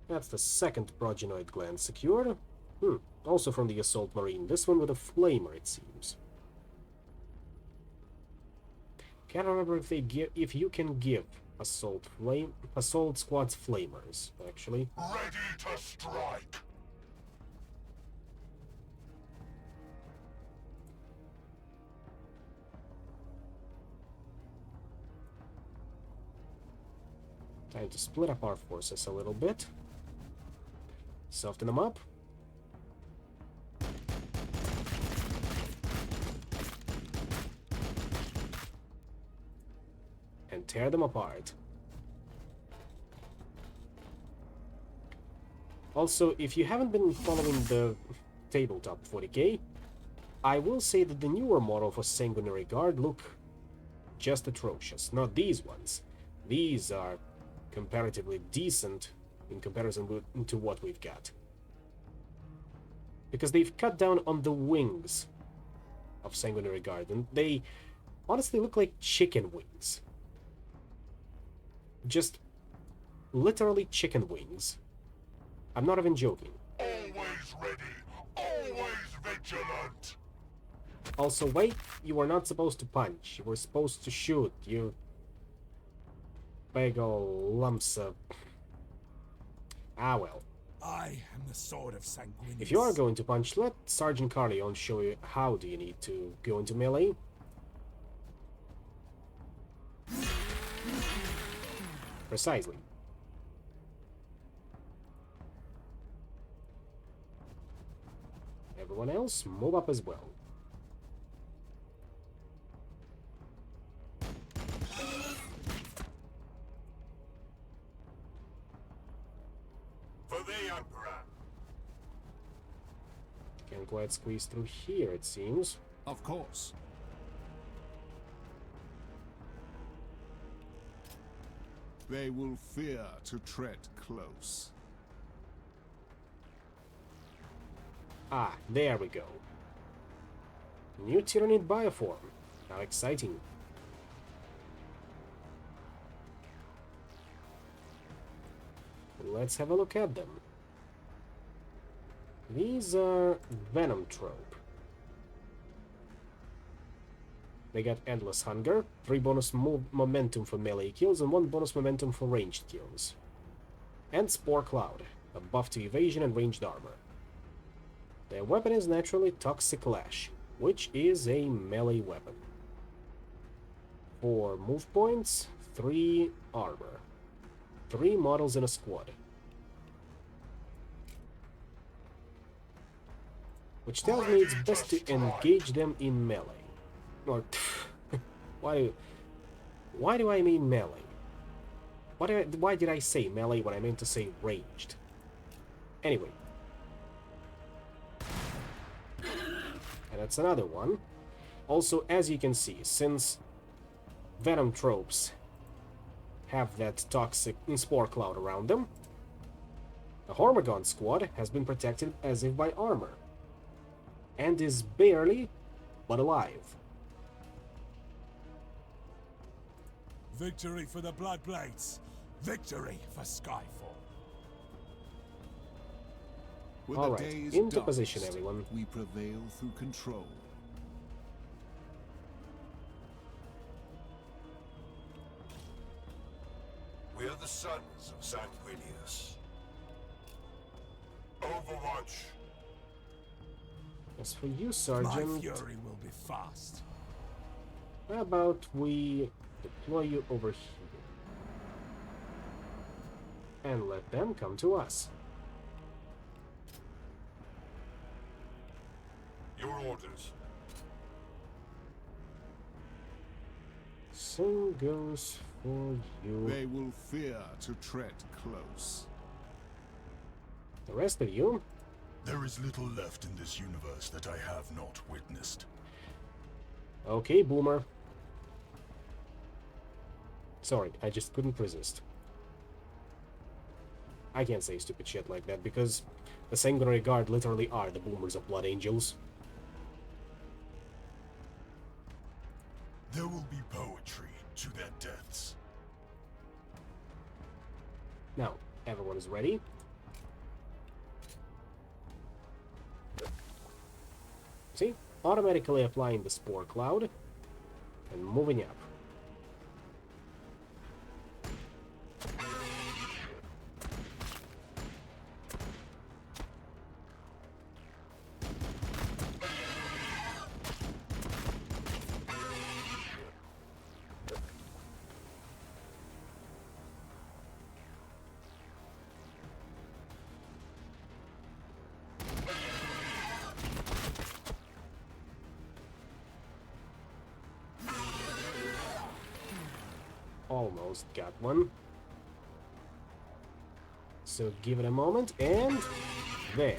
That's the second progenoid gland secured. Also from the Assault Marine. This one with a flamer, it seems. Can't remember if they give, if you can give assault squads flamers, actually. Ready to strike! Time to split up our forces a little bit. Soften them up. And tear them apart. Also, if you haven't been following the tabletop 40k, I will say that the newer model for Sanguinary Guard look just atrocious. Not these ones. These are comparatively decent in comparison to what we've got. Because they've cut down on the wings of Sanguinary Guard, and they honestly look like chicken wings. Just literally chicken wings. I'm not even joking. Always ready, always vigilant! Also, wait, you were not supposed to punch. You were supposed to shoot. You big ol' lumps of... Ah, well. I am the sword of Sanguinius. If you are going to punch, let Sergeant Carleon show you how do you need to go into melee. Precisely. Everyone else, move up as well. For the Emperor! Can't quite squeeze through here, it seems. Of course. They will fear to tread close. Ah, there we go. New Tyranid bioform. How exciting. Let's have a look at them. These are Venom Trope. They got Endless Hunger, 3 bonus momentum for melee kills, and 1 bonus momentum for ranged kills. And Spore Cloud, a buff to evasion and ranged armor. Their weapon is naturally Toxic Lash, which is a melee weapon. 4 move points, 3 armor. 3 models in a squad. Which tells me it's best to engage them in melee. Or, why do I mean melee? Why did I say melee when I meant to say ranged? Anyway. And that's another one. Also, as you can see, since Venom tropes have that toxic spore cloud around them, the Hormagon squad has been protected as if by armor, and is barely but alive. Victory for the Bloodblades. Victory for Skyfall. With All the right, day's into darkest, position, everyone. we prevail through control. We are the sons of Sanguinius. Overwatch. As for you, My Sergeant, fury will be fast. how about we deploy you over here? And let them come to us. Your orders. Same goes for you. They will fear to tread close. The rest of you, There is little left in this universe that I have not witnessed. okay, Boomer. Sorry, I just couldn't resist. I can't say stupid shit like that because the Sanguinary Guard literally are the Boomers of Blood Angels. There will be poetry to their deaths. Now, everyone is ready. See? Automatically applying the Spore Cloud and moving up. Almost got one. So give it a moment, and there.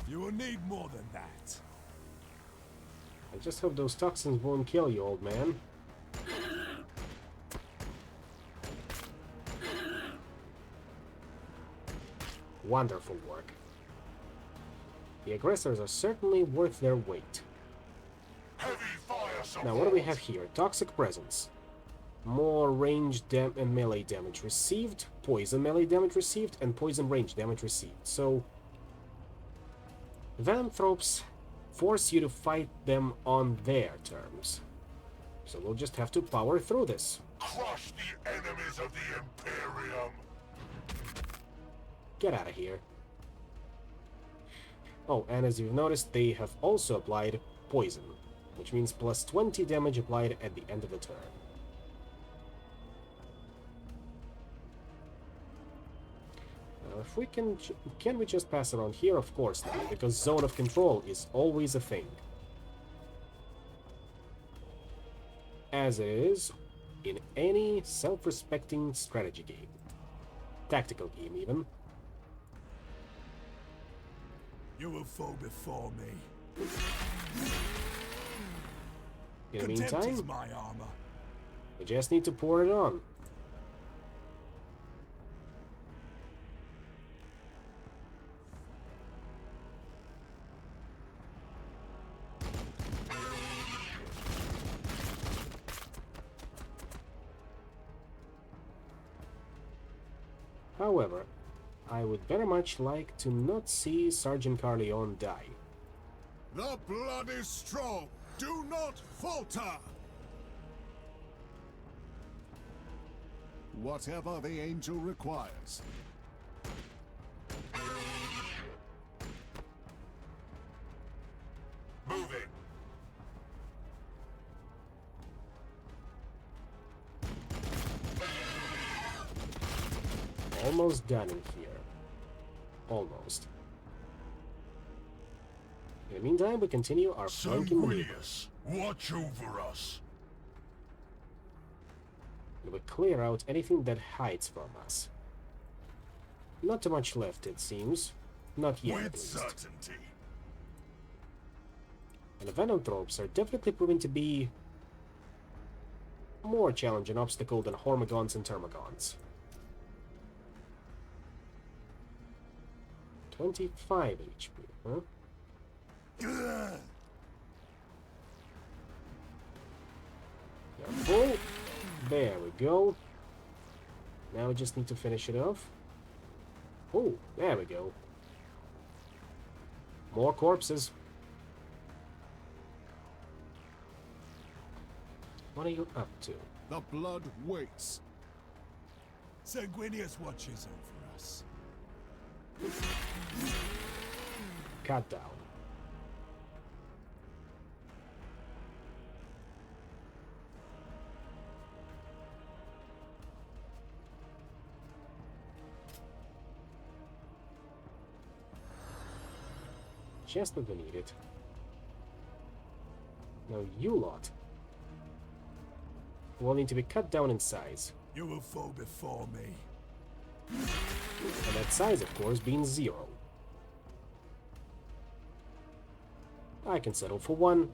You will need more than that. I just hope those toxins won't kill you, old man. Wonderful work. The aggressors are certainly worth their weight. Heavy fire support. Now, what do we have here? Toxic Presence. More range and melee damage received, poison melee damage received, and poison range damage received. So, Venomthropes force you to fight them on their terms. So we'll just have to power through this. Crush the enemies of the Imperium. Get out of here. Oh, and as you've noticed, they have also applied poison, which means plus 20 damage applied at the end of the turn. Now, if we can we just pass around here? Of course not, because zone of control is always a thing. As it is in any self-respecting strategy game. Tactical game, even. You will fall before me. In the Contempt is meantime, my armor. we just need to pour it on. However, I would very much like to not see Sergeant Carleon die. The blood is strong. Do not falter. Whatever the angel requires. Moving. Almost done in here. Almost. In the meantime, we continue our flanking maneuver. Sanguinius, watch over us. And we clear out anything that hides from us. Not too much left, it seems. Not yet, at With least. certainty. And the Venomthropes are definitely proving to be more challenging obstacle than Hormagons and Termagons. 25 HP, huh? Full. There we go. Now we just need to finish it off. Oh, there we go. More corpses. What are you up to? The blood waits. Sanguinius watches over us. Cut down. Just what we needed. Now you lot will need to be cut down in size. You will fall before me. And that size, of course, being 0. I can settle for 1,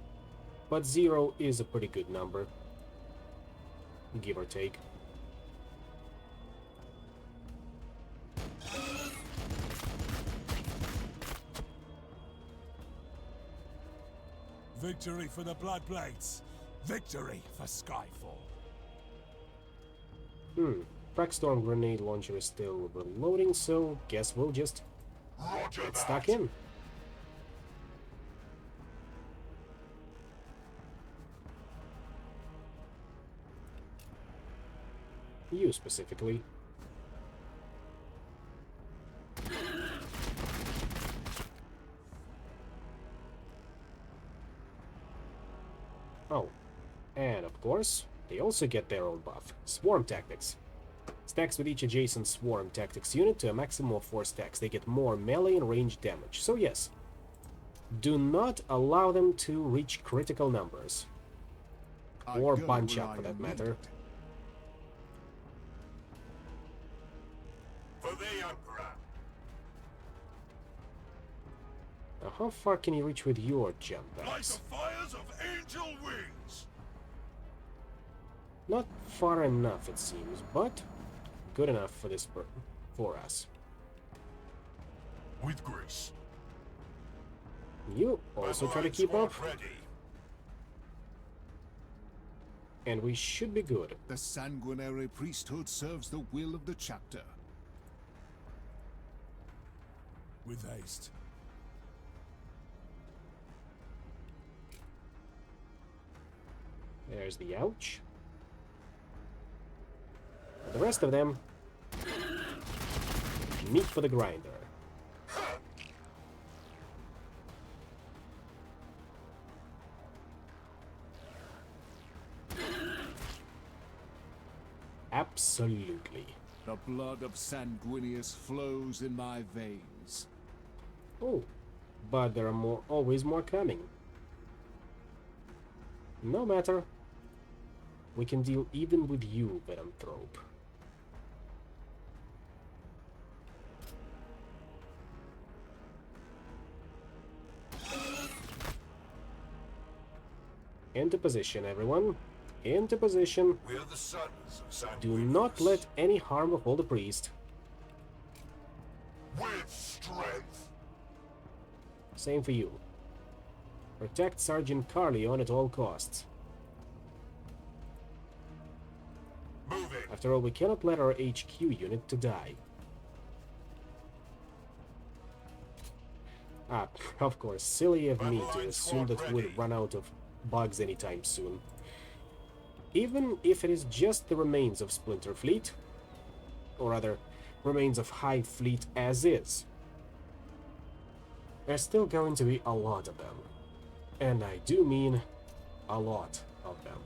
but 0 is a pretty good number. Give or take. Victory for the Bloodblades. Victory for Skyfall. Fragstorm grenade launcher is still reloading, so guess we'll just get stuck in. You specifically. Oh, and of course, they also get their own buff. Swarm Tactics. Stacks with each adjacent Swarm Tactics unit to a maximum of 4 stacks. They get more melee and range damage. So yes, do not allow them to reach critical numbers. Or bunch up, for that matter. For the Emperor. Now, how far can you reach with your jump Like packs? the fires of angel wings. Not far enough, it seems, but good enough for this for us. With grace. You also try to keep up, Ready. and we should be good. The sanguinary priesthood serves the will of the chapter. With haste. There's the ouch. The rest of them, meat for the grinder. Absolutely. The blood of Sanguinius flows in my veins. Oh, but there are always more coming. No matter. We can deal even with you, Venomthrope. Into position, everyone. Into position. We are the sons of Sanguinius. Do not let any harm befall the priest. With strength. Same for you. Protect Sergeant Carleon at all costs. Moving. After all, we cannot let our HQ unit to die. Ah, of course, silly of me to assume that we'd run out of bugs anytime soon. Even if it is just the remains of Splinter Fleet, or rather, remains of Hive Fleet as is, there's still going to be a lot of them. And I do mean a lot of them.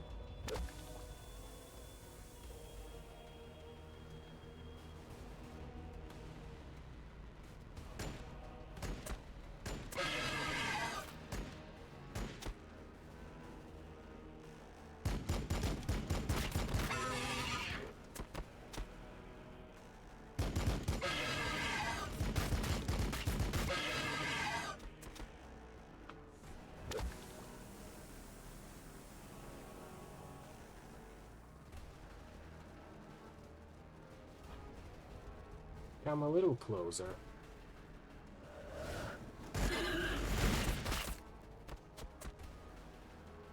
Come a little closer.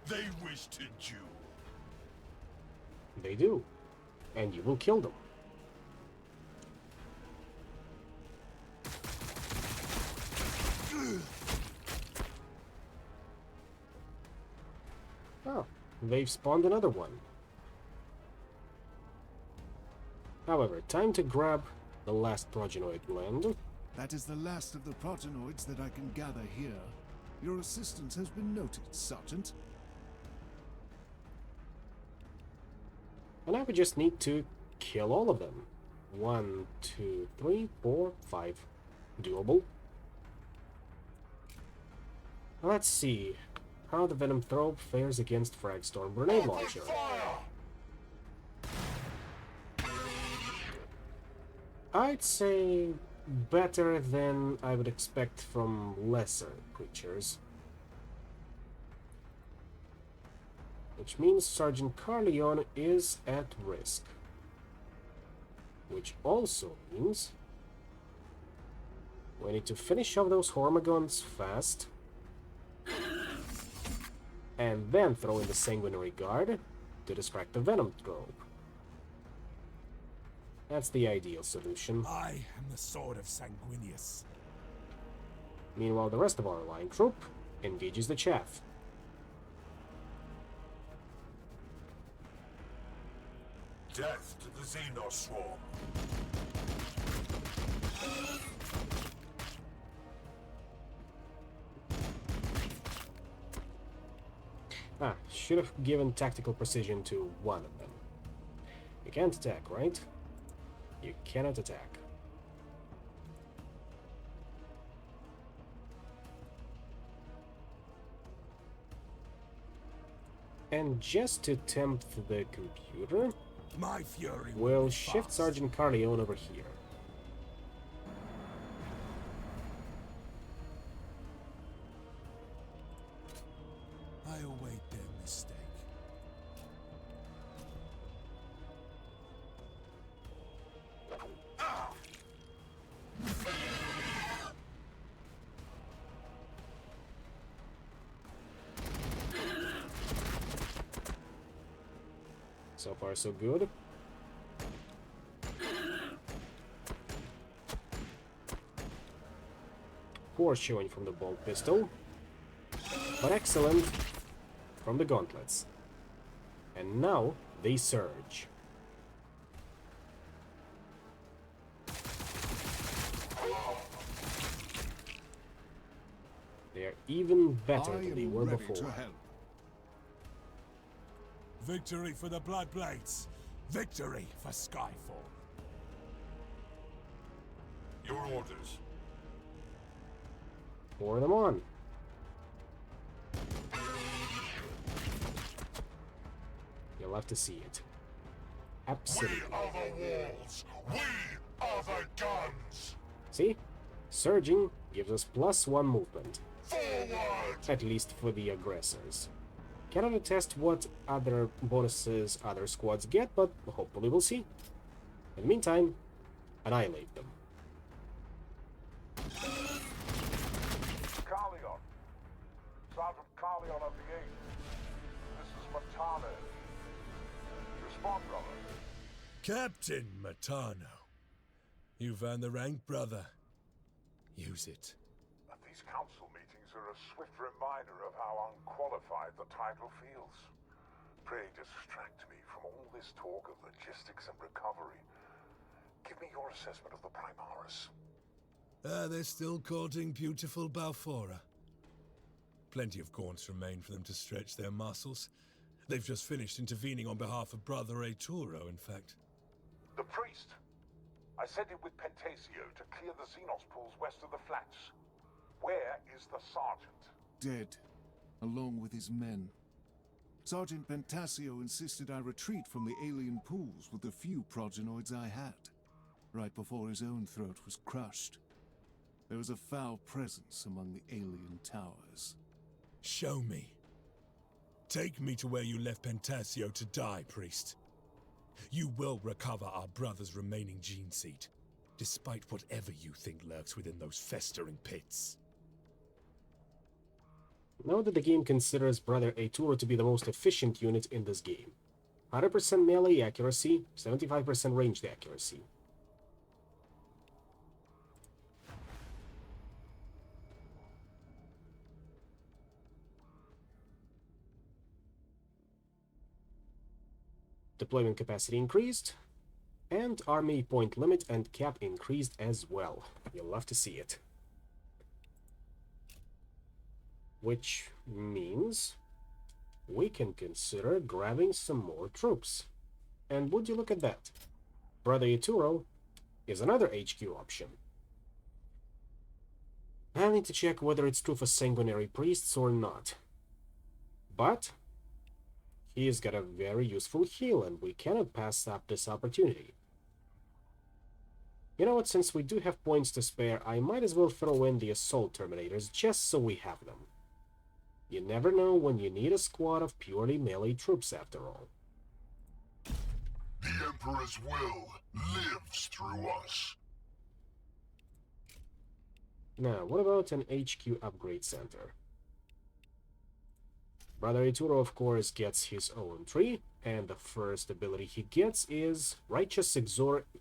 They wish to duel. they do, and you will kill them. Oh, they've spawned another one. However, time to grab the last progenoid gland. That is the last of the progenoids that I can gather here. Your assistance has been noted, Sergeant. And now we just need to kill all of them. 1, 2, 3, 4, 5. Doable. Let's see how the Venom Throw fares against Fragstorm Grenade Launcher. I'd say better than I would expect from lesser creatures. Which means Sergeant Carleon is at risk. Which also means we need to finish off those Hormagons fast. And then throw in the Sanguinary Guard to distract the Venom Throw. That's the ideal solution. I am the sword of Sanguinius. Meanwhile, the rest of our line troop engages the chaff. Death to the Xenos swarm. Should have given tactical precision to one of them. You can't attack, right? You cannot attack. And just to tempt the computer, My fury will we'll be shift fast. Sergeant Carleon over here. I await their mistake. So far, so good. Poor showing from the bolt pistol, but excellent from the gauntlets. And now they surge. They are even better I than they am were ready before. to help. Victory for the Bloodblades. Victory for Skyfall. Your orders. Pour them on. You'll have to see it. Absolutely. We are the walls. We are the guns. See? Surging gives us +1 movement. Forward. At least for the aggressors. Cannot attest what other bonuses other squads get, but hopefully we'll see. In the meantime, annihilate them. Carleon. Sergeant Carleon of the 8th. This is Matano. Respond, brother. Captain Matano. You've earned the rank, brother. Use it. These council meetings are a swift reminder of how unqualified the title feels. Pray distract me from all this talk of logistics and recovery. Give me your assessment of the Primaris. They're still courting beautiful Balfora. Plenty of gaunts remain for them to stretch their muscles. They've just finished intervening on behalf of Brother Arturo, in fact. The priest. I sent him with Pentasio to clear the Xenos pools west of the flats. Where is the sergeant? Dead, along with his men. Sergeant Pentasio insisted I retreat from the alien pools with the few progenoids I had, right before his own throat was crushed. There was a foul presence among the alien towers. Show me. Take me to where you left Pentasio to die, priest. You will recover our brother's remaining gene seed, despite whatever you think lurks within those festering pits. Note that the game considers Brother Arturo to be the most efficient unit in this game. 100% melee accuracy, 75% ranged accuracy. Deployment capacity increased, and army point limit and cap increased as well. You'll love to see it. Which means we can consider grabbing some more troops. And would you look at that? Brother Yaturo is another HQ option. I need to check whether it's true for sanguinary priests or not. But he's got a very useful heal, and we cannot pass up this opportunity. You know what, since we do have points to spare, I might as well throw in the Assault Terminators just so we have them. You never know when you need a squad of purely melee troops after all. The Emperor's will lives through us. Now, what about an HQ upgrade center? Brother Ituro, of course, gets his own tree, and the first ability he gets is Righteous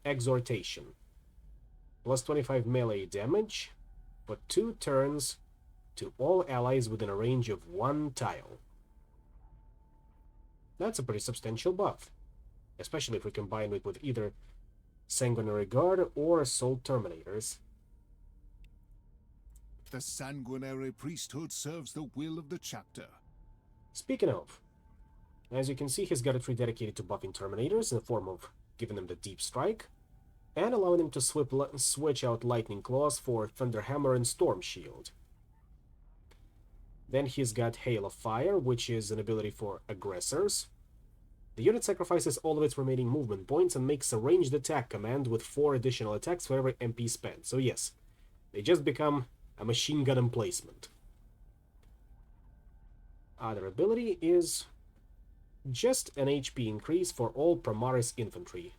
Exhortation. Plus 25 melee damage for 2 turns to all allies within a range of 1 tile. That's a pretty substantial buff, especially if we combine it with either Sanguinary Guard or Assault Terminators. The sanguinary priesthood serves the will of the chapter. Speaking of, as you can see, he's got a tree dedicated to buffing Terminators in the form of giving them the Deep Strike, and allowing them to switch out Lightning Claws for Thunderhammer and Storm Shield. Then he's got Hail of Fire, which is an ability for aggressors. The unit sacrifices all of its remaining movement points and makes a ranged attack command with 4 additional attacks for every MP spent. So yes, they just become a machine gun emplacement. Other ability is just an HP increase for all Primaris infantry.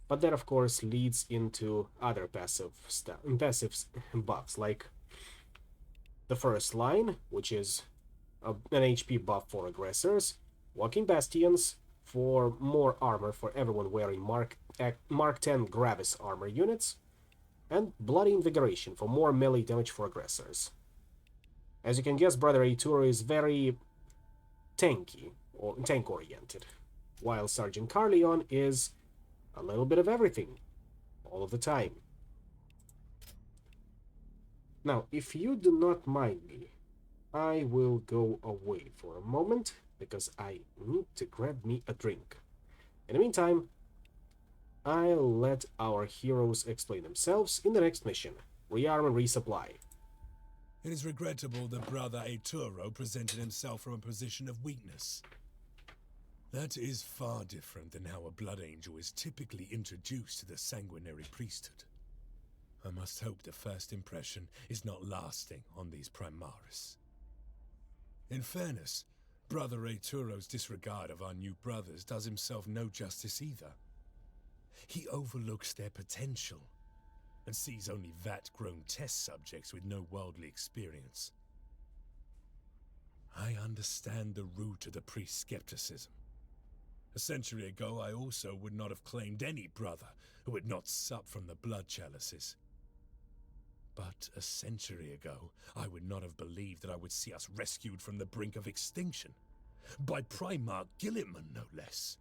But that, of course, leads into other passive buffs, like the first line, which is an HP buff for aggressors, Walking Bastions for more armor for everyone wearing Mark 10 Gravis armor units, and Bloody Invigoration for more melee damage for aggressors. As you can guess, Brother Eituro is very tanky, or tank-oriented, while Sergeant Carleon is a little bit of everything, all of the time. Now, if you do not mind me, I will go away for a moment, because I need to grab me a drink. In the meantime, I'll let our heroes explain themselves in the next mission, Rearm and Resupply. It is regrettable that Brother Eituro presented himself from a position of weakness. That is far different than how a Blood Angel is typically introduced to the sanguinary priesthood. I must hope the first impression is not lasting on these Primaris. In fairness, Brother Eituro's disregard of our new brothers does himself no justice either. He overlooks their potential and sees only vat-grown test subjects with no worldly experience. I understand the root of the priest's skepticism. A century ago, I also would not have claimed any brother who had not supped from the blood chalices. But a century ago, I would not have believed that I would see us rescued from the brink of extinction. By Primarch Gilliman, no less.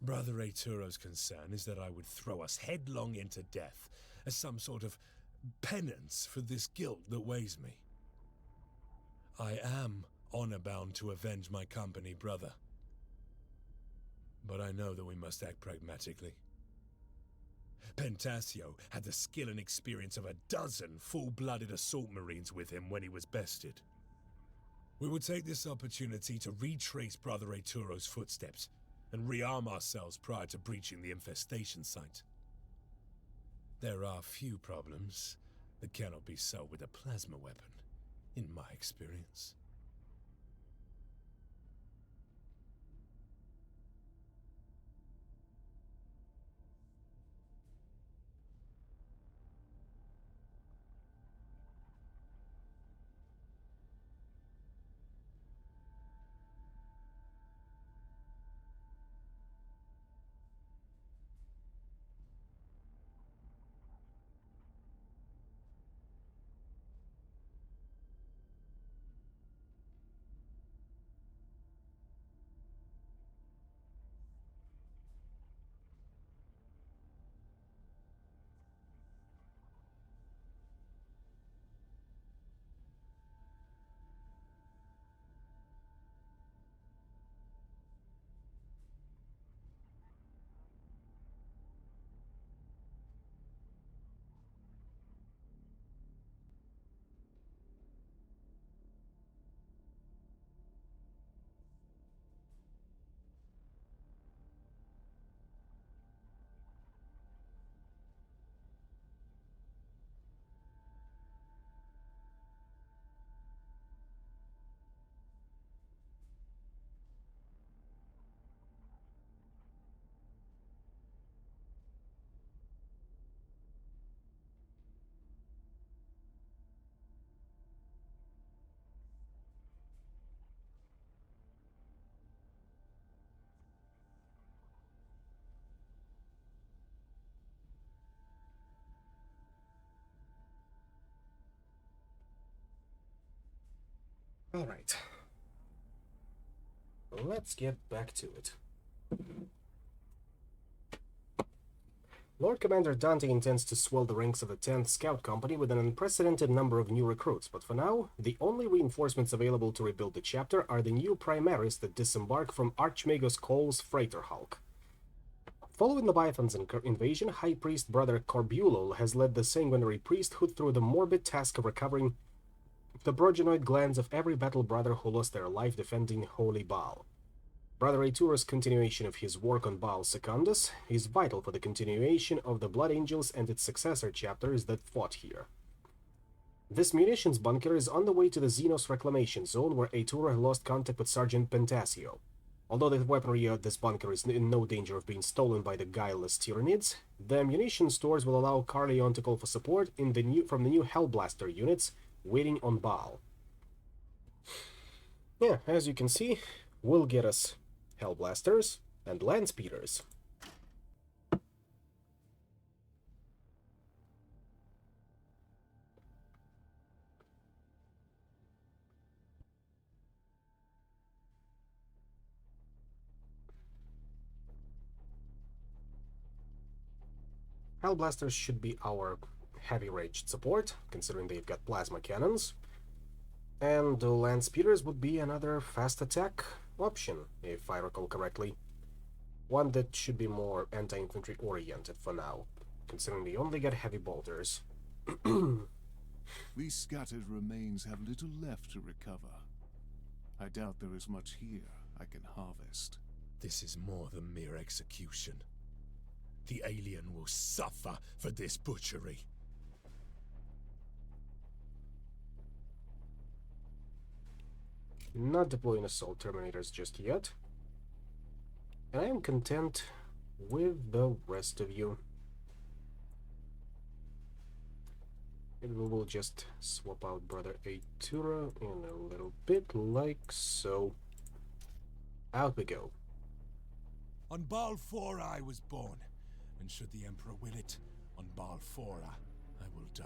Brother Eituro's concern is that I would throw us headlong into death as some sort of penance for this guilt that weighs me. I am honor-bound to avenge my company brother. But I know that we must act pragmatically. Pentasio had the skill and experience of a dozen full-blooded assault marines with him when he was bested. We will take this opportunity to retrace Brother Eituro's footsteps and rearm ourselves prior to breaching the infestation site. There are few problems that cannot be solved with a plasma weapon, in my experience. Alright. Let's get back to it. Lord Commander Dante intends to swell the ranks of the 10th Scout Company with an unprecedented number of new recruits, but for now, the only reinforcements available to rebuild the chapter are the new Primaris that disembark from Archmagus Cole's freighter hulk. Following Leviathan's invasion, High Priest Brother Corbulo has led the sanguinary priesthood through the morbid task of recovering the progenoid glands of every battle brother who lost their life defending Holy Baal. Brother Eitura's continuation of his work on Baal Secundus is vital for the continuation of the Blood Angels and its successor chapters that fought here. This munitions bunker is on the way to the Xenos Reclamation Zone, where Eitura lost contact with Sergeant Pentasio. Although the weaponry at this bunker is in no danger of being stolen by the guileless Tyranids, the ammunition stores will allow Carleon to call for support from the new Hellblaster units waiting on Baal. Yeah, as you can see, will get us Hellblasters and Landspeeders. Hellblasters should be our heavy-ranged support, considering they've got plasma cannons. And the Landspeeders would be another fast attack option, if I recall correctly. One that should be more anti-infantry oriented for now, considering they only get heavy bolters. These scattered remains have little left to recover. I doubt there is much here I can harvest. This is more than mere execution. The alien will suffer for this butchery. Not deploying assault terminators just yet. And I am content with the rest of you. And we will just swap out Brother Eitura in a little bit, like so. Out we go. On Balfora I was born, and should the Emperor will it, on Balfora I will die.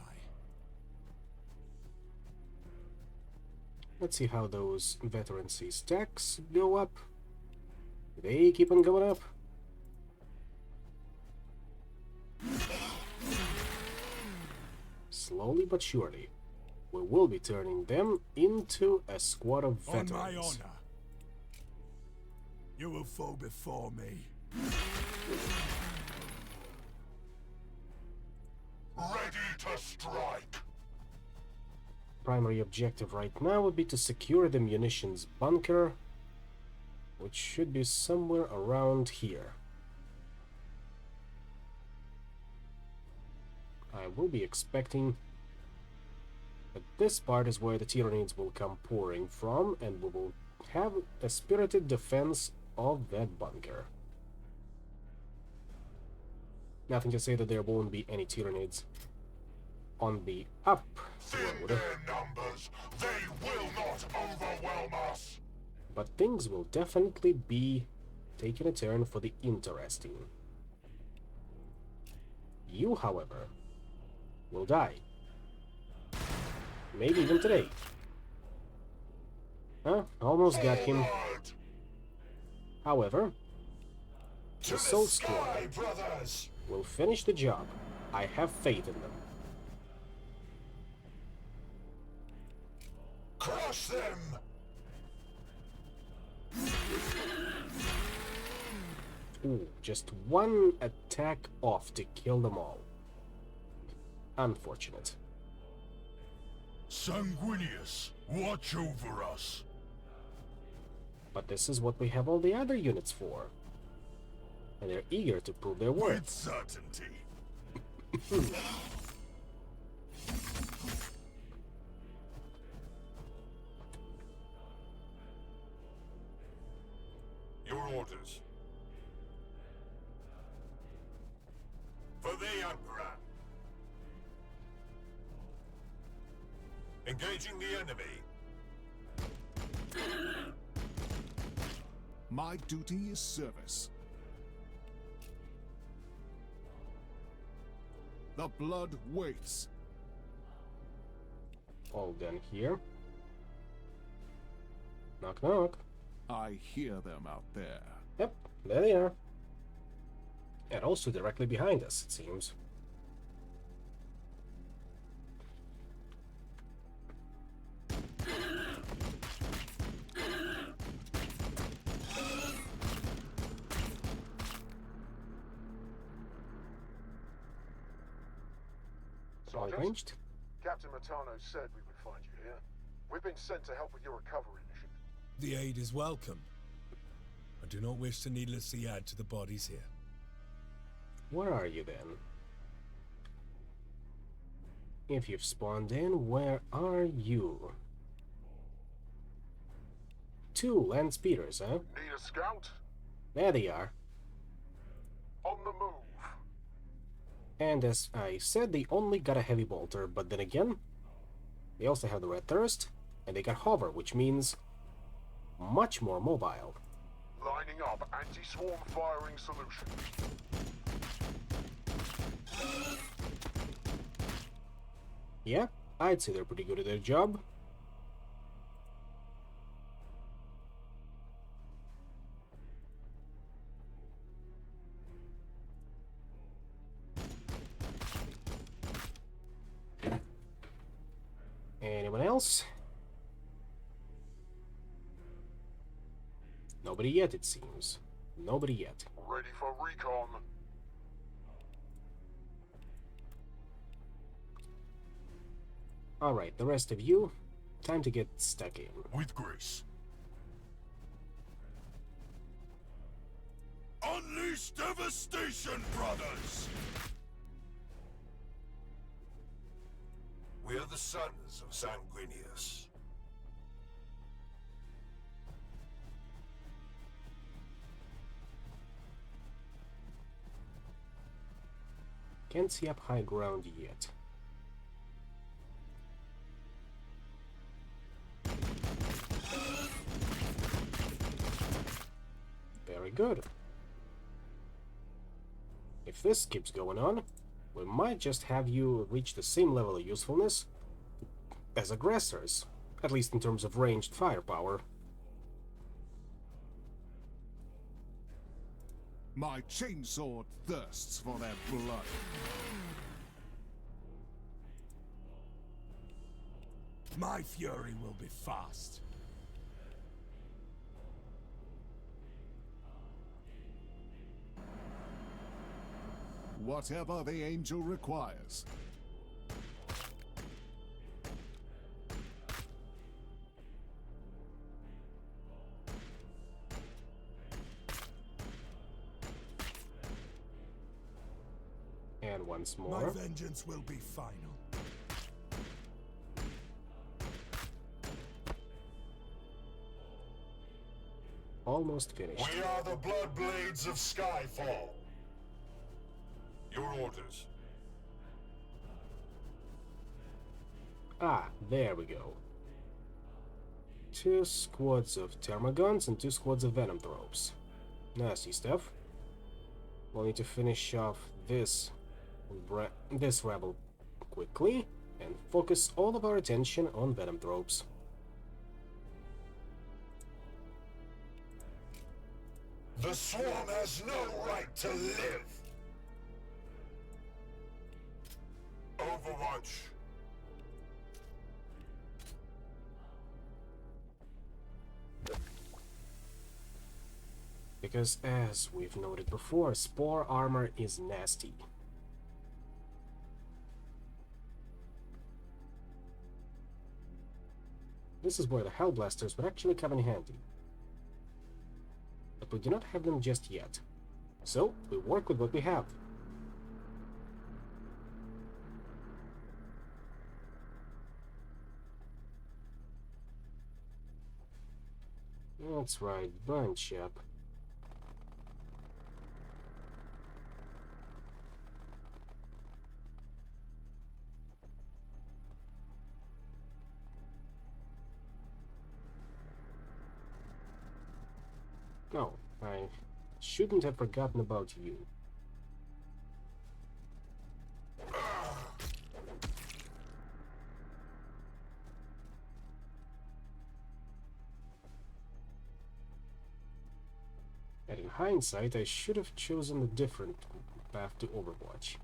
Let's see how those veterancy stacks go up. They keep on going up. Slowly but surely, we will be turning them into a squad of veterans. On my honor, you will fall before me. Ready to strike! Primary objective right now would be to secure the munitions bunker, which should be somewhere around here. I will be expecting that this part is where the Tyranids will come pouring from, and we will have a spirited defense of that bunker. Nothing to say that there won't be any Tyranids on the up road. Their numbers, they will not overwhelm us! But things will definitely be taking a turn for the interesting. You, however, will die. Maybe even today. Huh? Almost got him. However, the Soul Squad will finish the job. I have faith in them. Crush them! Ooh, just one attack off to kill them all. Unfortunate. Sanguinius, watch over us. But this is what we have all the other units for. And they're eager to prove their With worth. certainty. Your orders. For the Emperor. Engaging the enemy. My duty is service. The blood waits. All done here. Knock knock. I hear them out there. Yep, there they are. And also directly behind us, it seems. All Sergeant, arranged. Captain Matano said we would find you here. We've been sent to help with your recovery mission. The aid is welcome. I do not wish to needlessly add to the bodies here. Where are you then? If you've spawned in, where are you? 2 land speeders, huh? Need a scout? There they are. On the move. And as I said, they only got a heavy bolter, but then again, they also have the red thirst, and they got hover, which means much more mobile. Lining up anti-swarm firing solution. Yeah, I'd say they're pretty good at their job. Anyone else? Nobody yet, it seems. Nobody yet. Ready for recon. Alright, the rest of you, time to get stuck in. With grace. Unleash devastation, brothers! We are the sons of Sanguinius. Can't see up high ground yet. Very good. If this keeps going on, we might just have you reach the same level of usefulness as aggressors, at least in terms of ranged firepower. My chainsword thirsts for their blood. My fury will be fast. Whatever the angel requires. And once My more. vengeance will be final. Almost finished. We are the Bloodblades of Skyfall. Your orders. Ah, there we go. 2 squads of Thermagons and 2 squads of Venom Thropes. Nasty stuff. We'll need to finish off this rebel quickly and focus all of our attention on Venom Thropes. The Swarm has no right to live. Overwatch. Because as we've noted before, Spore armor is nasty. This is where the Hellblasters would actually come in handy. But we do not have them just yet. So, we work with what we have. That's right, bunch up. No, I shouldn't have forgotten about you. And in hindsight, I should have chosen a different path to Overwatch.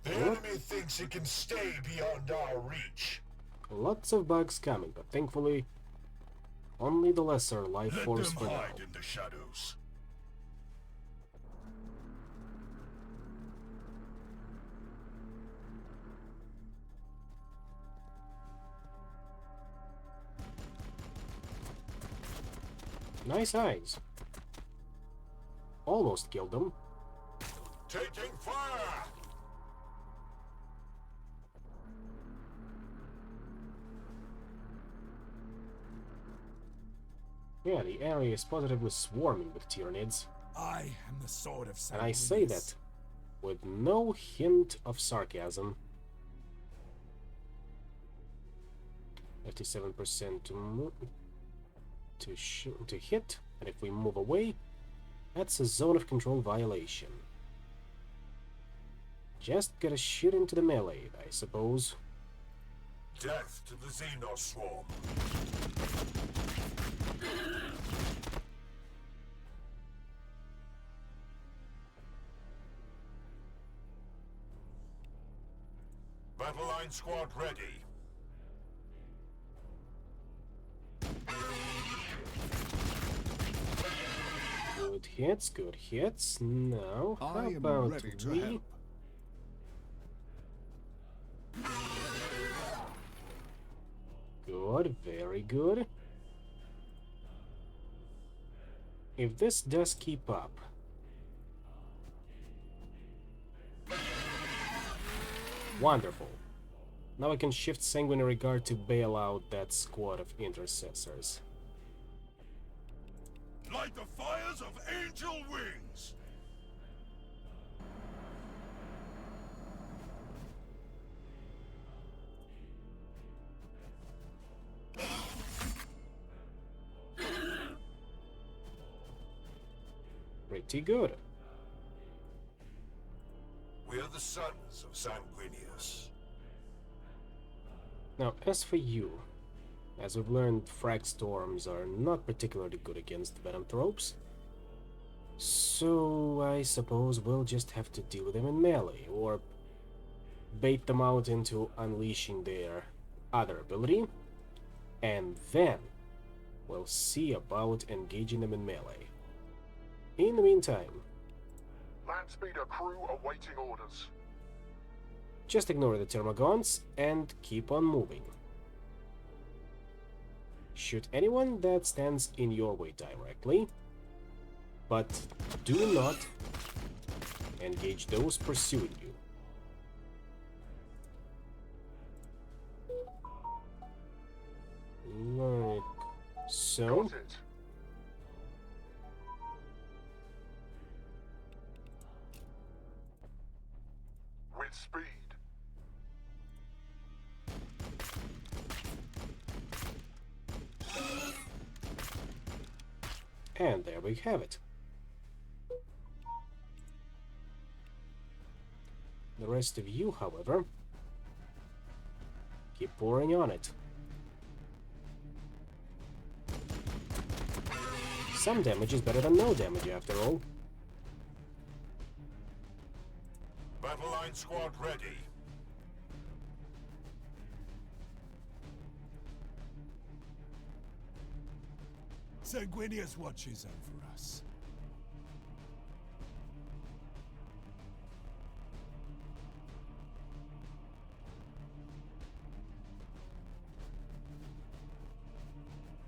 The enemy thinks it can stay beyond our reach. Lots of bugs coming, but thankfully, only the lesser life Let forms them for now. hide in the shadows. Nice eyes. Almost killed them. Taking fire! Yeah, the area is positively swarming with Tyranids. I am the sword of And I say Sanguinius. that with no hint of sarcasm. 57% to hit, and if we move away, that's a zone of control violation. Just gotta shoot into the melee, I suppose. Death to the Xenos swarm. Battle line squad ready. Good hits. Now, I how am about ready to we... help. Good, very good. If this does keep up... Wonderful. Now I can shift Sanguinary Guard to bail out that squad of intercessors. Light the fires of angel wings. Pretty good. We are the sons of Sanguinius. Now, as for you, as we've learned, frag storms are not particularly good against Venomthropes. So I suppose we'll just have to deal with them in melee, or bait them out into unleashing their other ability, and then we'll see about engaging them in melee. In the meantime, Landspeeder crew awaiting orders. just ignore the Termagants and keep on moving. Shoot anyone that stands in your way directly, but do not engage those pursuing you. Like so. Got it. With speed. And there we have it. The rest of you, however, keep pouring on it. Some damage is better than no damage, after all. Battle line squad ready. Sanguinius watches over us.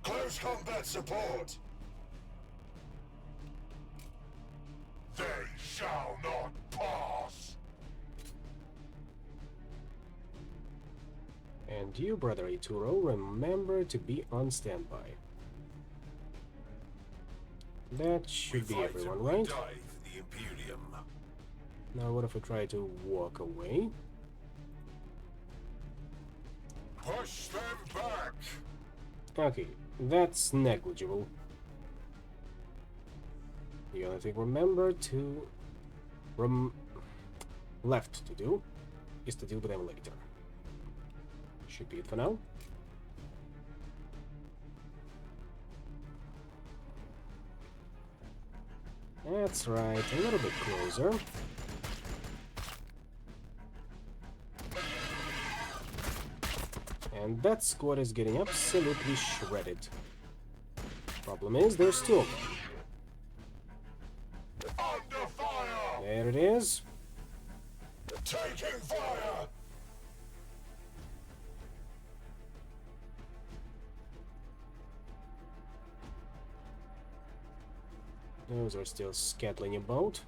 Close combat support. They shall not pass. And you, Brother Ituro, remember to be on standby. That should be fight everyone, and we right? die for the Imperium. Now what if I try to walk away? Push them back. Okay, that's negligible. The only thing remember to... left to do is to deal with them later. Should be it for now. That's right, a little bit closer. And that squad is getting absolutely shredded. Problem is, there's two of them. Under fire! There it is. Taking fire! Those are still scattling about.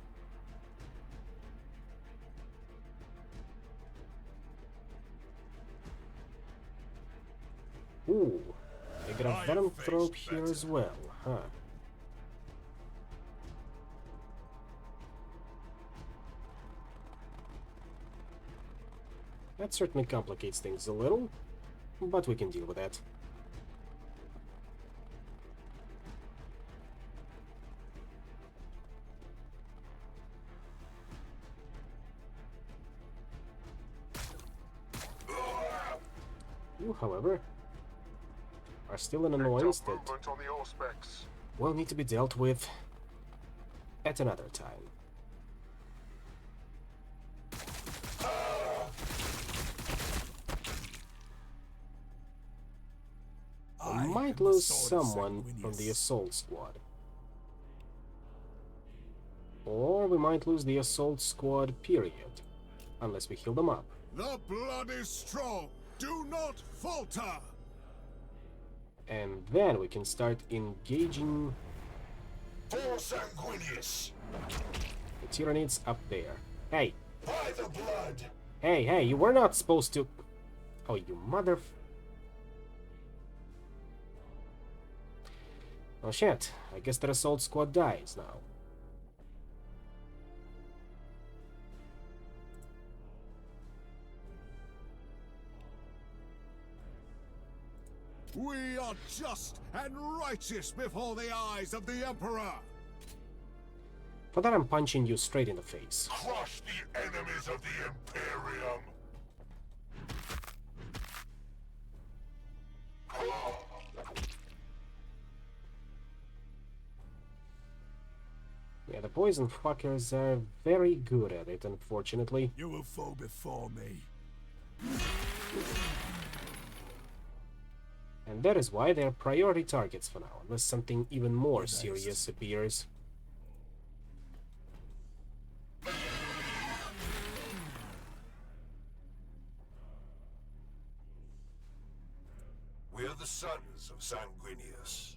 Ooh, they got a venom thrope here as well, huh? That certainly complicates things a little, but we can deal with that. You, however, are still an annoyance that Movement on the Auspex. will need to be dealt with at another time. We might lose someone from the assault squad. Or we might lose the assault squad, period. Unless we heal them up. The blood is strong. Do not falter. And then we can start engaging For Sanguinius! the Tyranids up there. Hey! By the blood! Hey, you were not supposed to... Oh, you mother... Oh shit, I guess that assault squad dies now. We are just and righteous before the eyes of the Emperor. For that I'm punching you straight in the face. Crush the enemies of the Imperium! Yeah, the poison fuckers are very good at it, unfortunately. You will fall before me. And that is why they're priority targets for now, unless something even more serious appears. We are the sons of Sanguinius.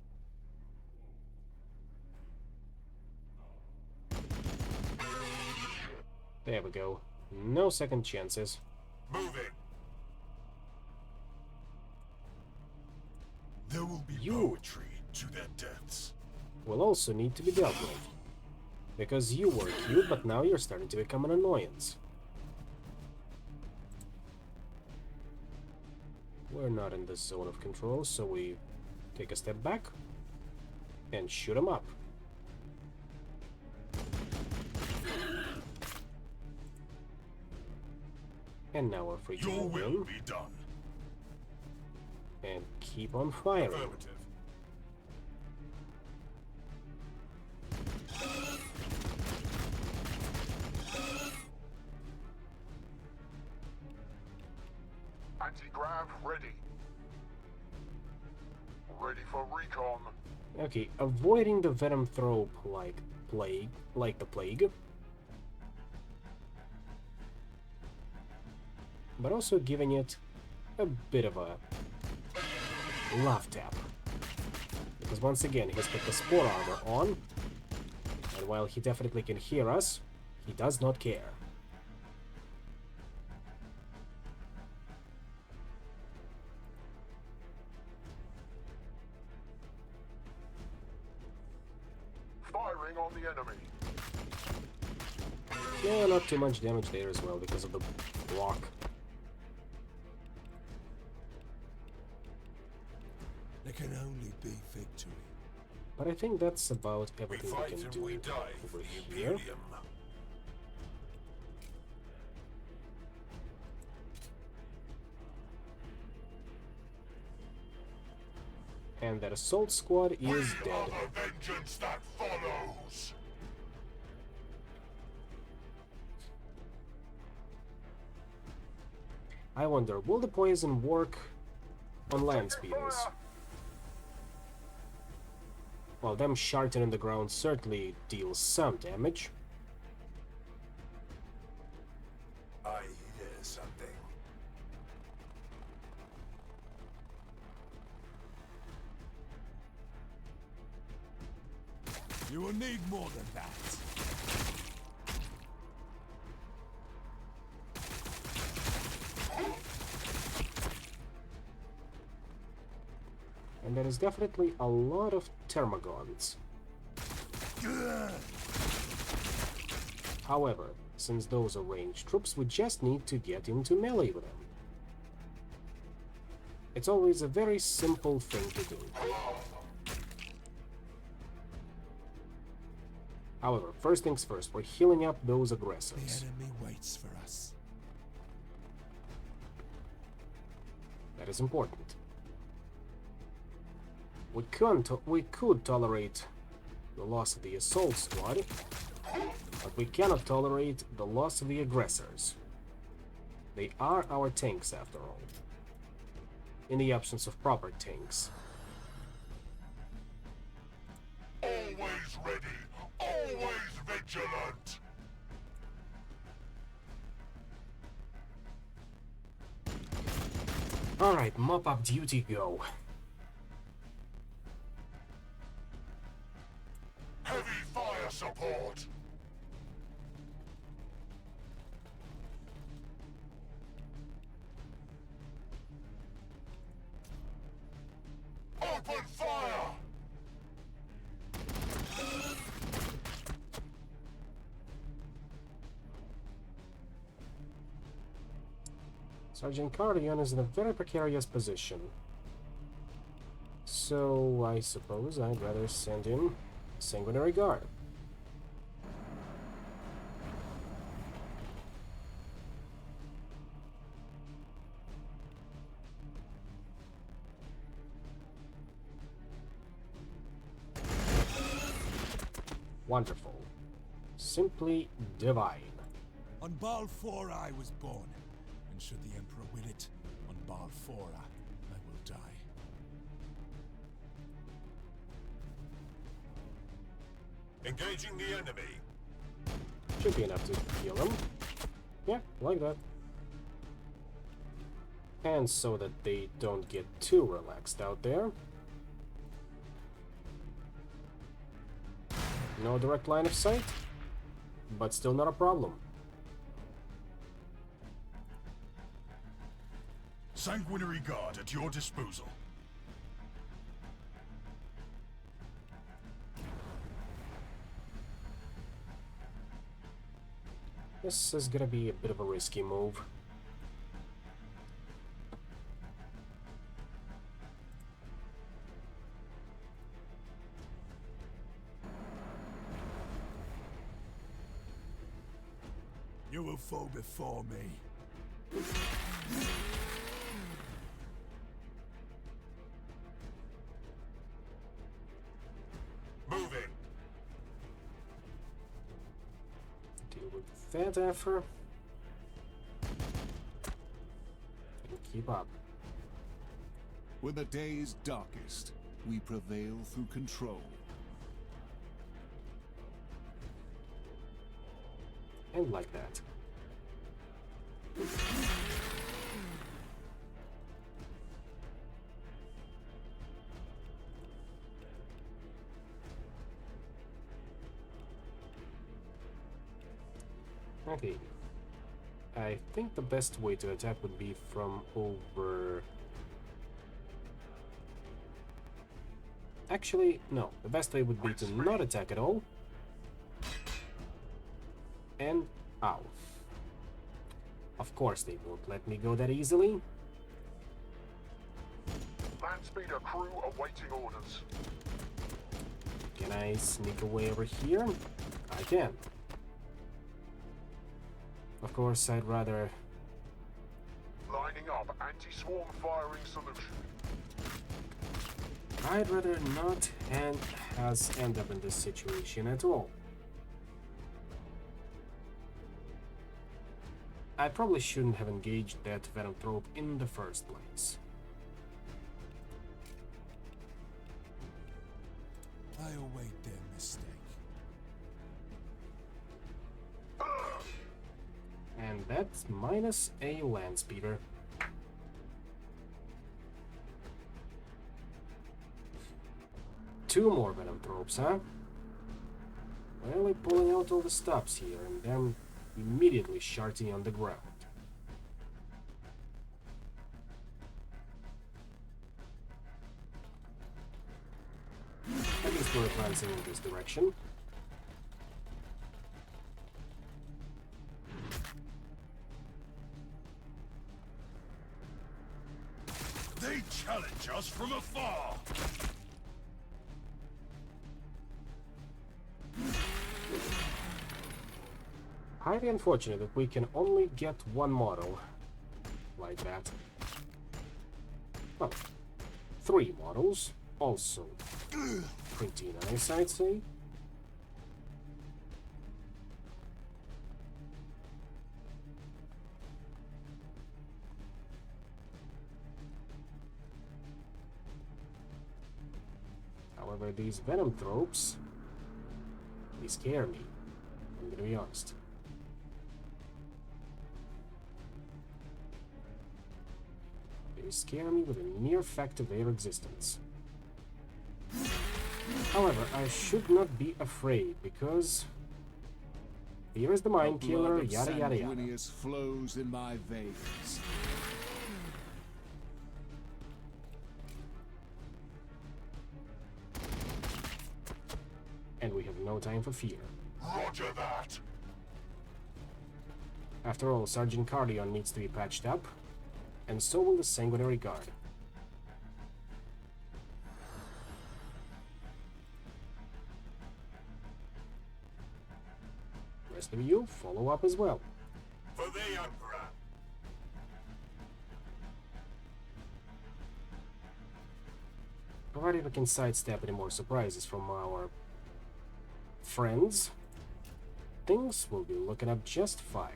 There we go. No second chances. Moving! There will be poetry to their deaths. Will also need to be dealt with. Because you were cute, but now you're starting to become an annoyance. We're not in the zone of control, so we take a step back and shoot them up. And now we're free to Your move will in be done. and keep on firing. Affirmative. Anti-grav ready. Ready for recon. Okay, avoiding the venom thrope like the plague. But also giving it a bit of a love tap. Because once again, he's got the spore armor on, and while he definitely can hear us, he does not care. Firing on the enemy. Yeah, not too much damage there as well because of the block. There can only be victory. But I think that's about We everything fight we can and do we die for over the here. Imperium. And that assault squad is We dead. are the vengeance that follows. I wonder, will the poison work on land speeders? Well, them sharting in the ground certainly deals some damage. I hear something. You will need more than that. And there is definitely a lot of Termagants. However, since those are ranged troops, we just need to get into melee with them. It's always a very simple thing to do. However, first things first, we're healing up those The aggressors. enemy waits for us. That is important. We could tolerate the loss of the assault squad, but we cannot tolerate the loss of the aggressors. They are our tanks, after all. In the absence of proper tanks. Always ready, always vigilant. Alright, mop-up duty, go. Heavy fire support. Open fire! Sergeant Cardion is in a very precarious position. So, I suppose I'd rather send in Sanguinary Guard. Wonderful. Simply divine. On Balfora I was born, and should the Emperor will it, on Balfora I will die. Engaging the enemy. Should be enough to heal them. Yeah, like that. And so that they don't get too relaxed out there. No direct line of sight, but still not a problem. Sanguinary Guard at your disposal. This is gonna be a bit of a risky move. You will fall before me. Moving. Deal with that effort. And keep up. When the day is darkest, we prevail through control. And like that. Okay. I think the best way to attack would be from over... Actually, no. The best way would be to not attack at all. And ow. Of course they won't let me go that easily. Landspeeder crew awaiting orders. Can I sneak away over here? I can. Of course, I'd rather... Lining up anti-swarm firing solution. I'd rather not and has end up in this situation at all. I probably shouldn't have engaged that Venomthrope in the first place. I await their mistake. And that's minus a land speeder. Two more Venomthropes, huh? Really pulling out all the stops here and then immediately sharting on the ground. At least we're advancing in this direction. They challenge us from afar! Highly unfortunate that we can only get one model like that. Well, 3 models, also pretty nice, I'd say. However, these Venomthropes, they scare me, I'm gonna be honest. They scare me with the mere fact of their existence. However, I should not be afraid, because here is the Mind Killer, yada yada yada. Sanguinius flows in my veins. And we have no time for fear. Roger that! After all, Sergeant Cardion needs to be patched up, and so will the Sanguinary Guard. Rest of you, follow up as well. For the Emperor! Provided we can sidestep any more surprises from our friends, things will be looking up just fine.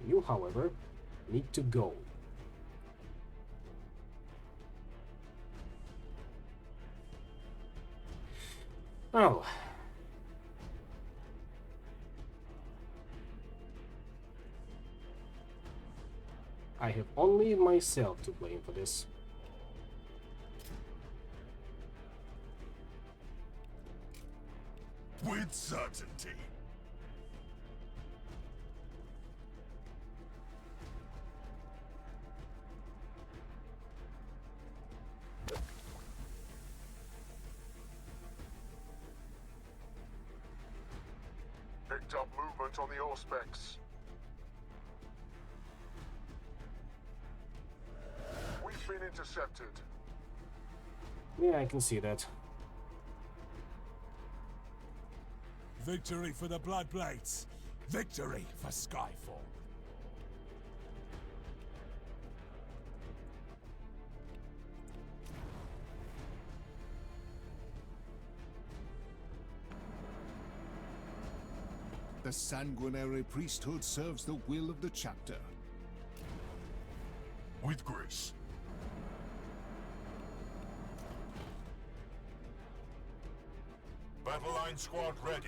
You, however, need to go. Oh. I have only myself to blame for this. With certainty. Picked up movement on the Auspex. We've been intercepted. Yeah, I can see that. Victory for the Bloodblades! Victory for Skyfall! The sanguinary priesthood serves the will of the chapter. With grace. Battle line squad ready.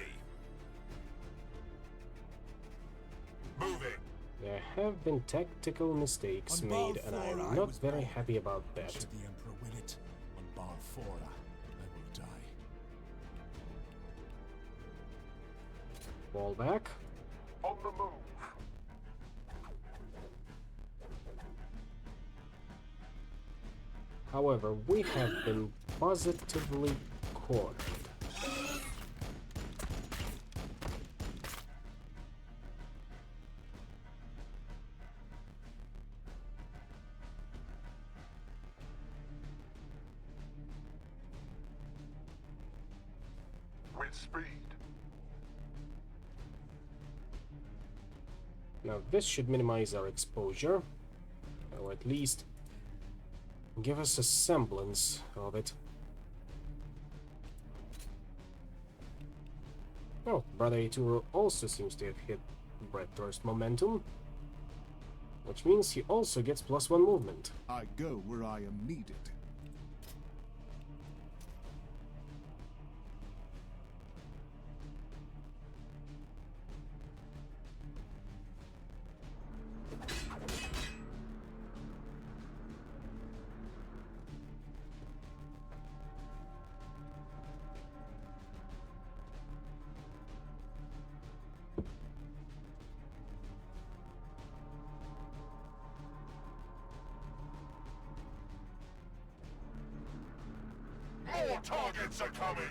Moving. There have been tactical mistakes On made, and Balfora, I'm I not was very born. happy about that. Should the Emperor will it, on Balfora, I will die. Fall back. On the move. However, we have been positively cornered. With speed. Now this should minimize our exposure, or at least give us a semblance of it. Oh, Brother Arturo also seems to have hit Breadthirst momentum, which means he also gets +1 movement. I go where I am needed. More targets are coming!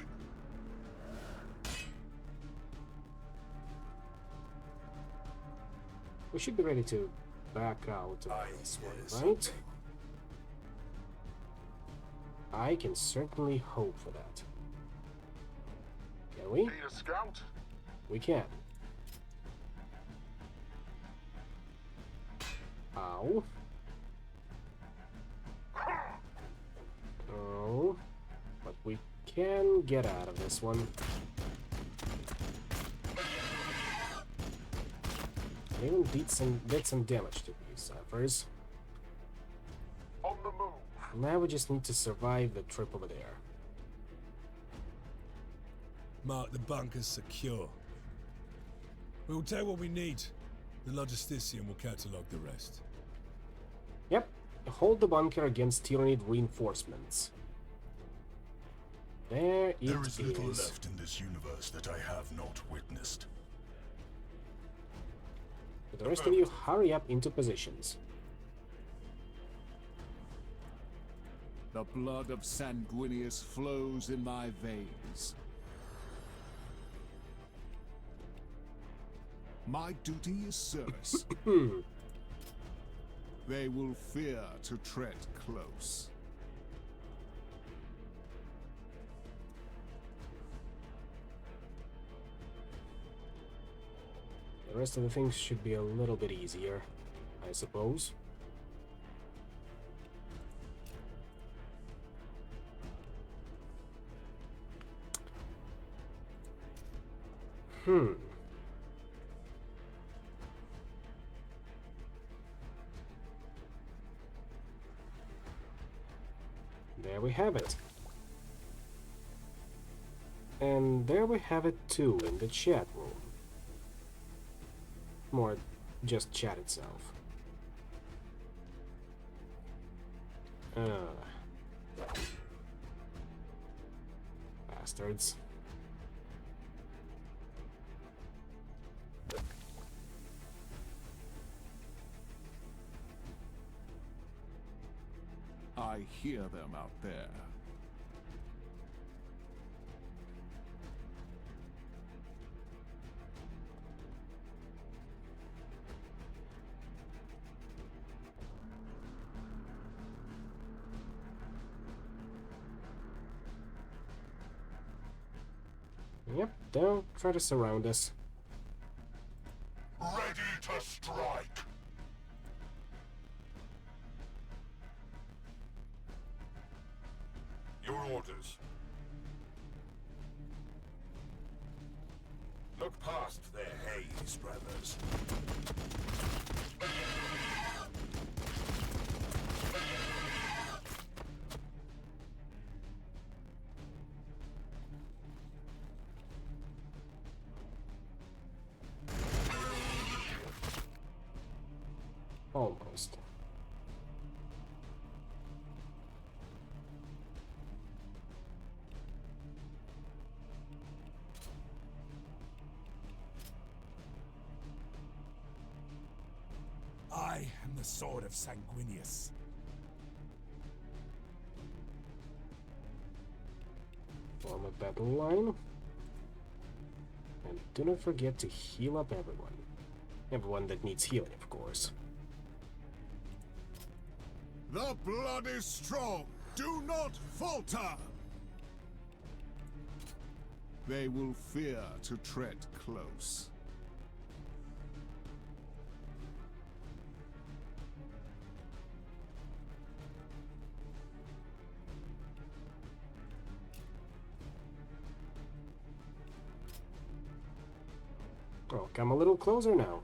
We should be ready to back out of this one, right? I can certainly hope for that. Can we? Need a scout? We can. Ow. Oh. But we can get out of this one. And even did some damage to these ciphers. On the move. Now we just need to survive the trip over there. Mark the bunkers secure. We'll take what we need. The Logistician will catalogue the rest. Yep. Hold the bunker against Tyranid reinforcements. There it is. There is little left in this universe that I have not witnessed. The rest of you, hurry up into positions. The blood of Sanguinius flows in my veins. My duty is service. They will fear to tread close. The rest of the things should be a little bit easier, I suppose. There we have it. And there we have it too, in the chat room. More just chat itself. Bastards. I hear them out there. Yep, they'll try to surround us. Ready to strike! Your orders. Look past their haze, brothers. Almost. I am the sword of Sanguinius. Form a battle line. And do not forget to heal up everyone. Everyone that needs healing, of course. The blood is strong. Do not falter. They will fear to tread close. Oh, come a little closer now.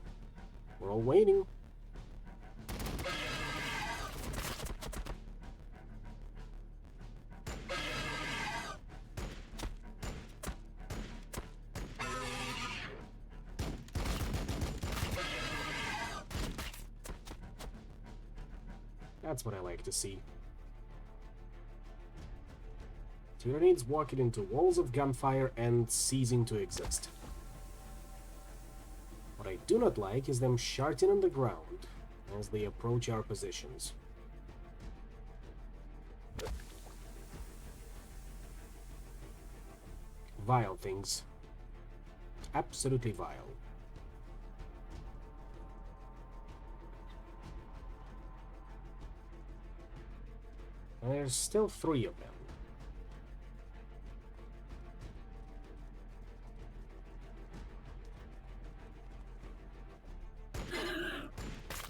We're all waiting. That's what I like to see. Tyranids walking into walls of gunfire and ceasing to exist. What I do not like is them sharting on the ground as they approach our positions. Vile things. Absolutely vile. And there's still 3 of them.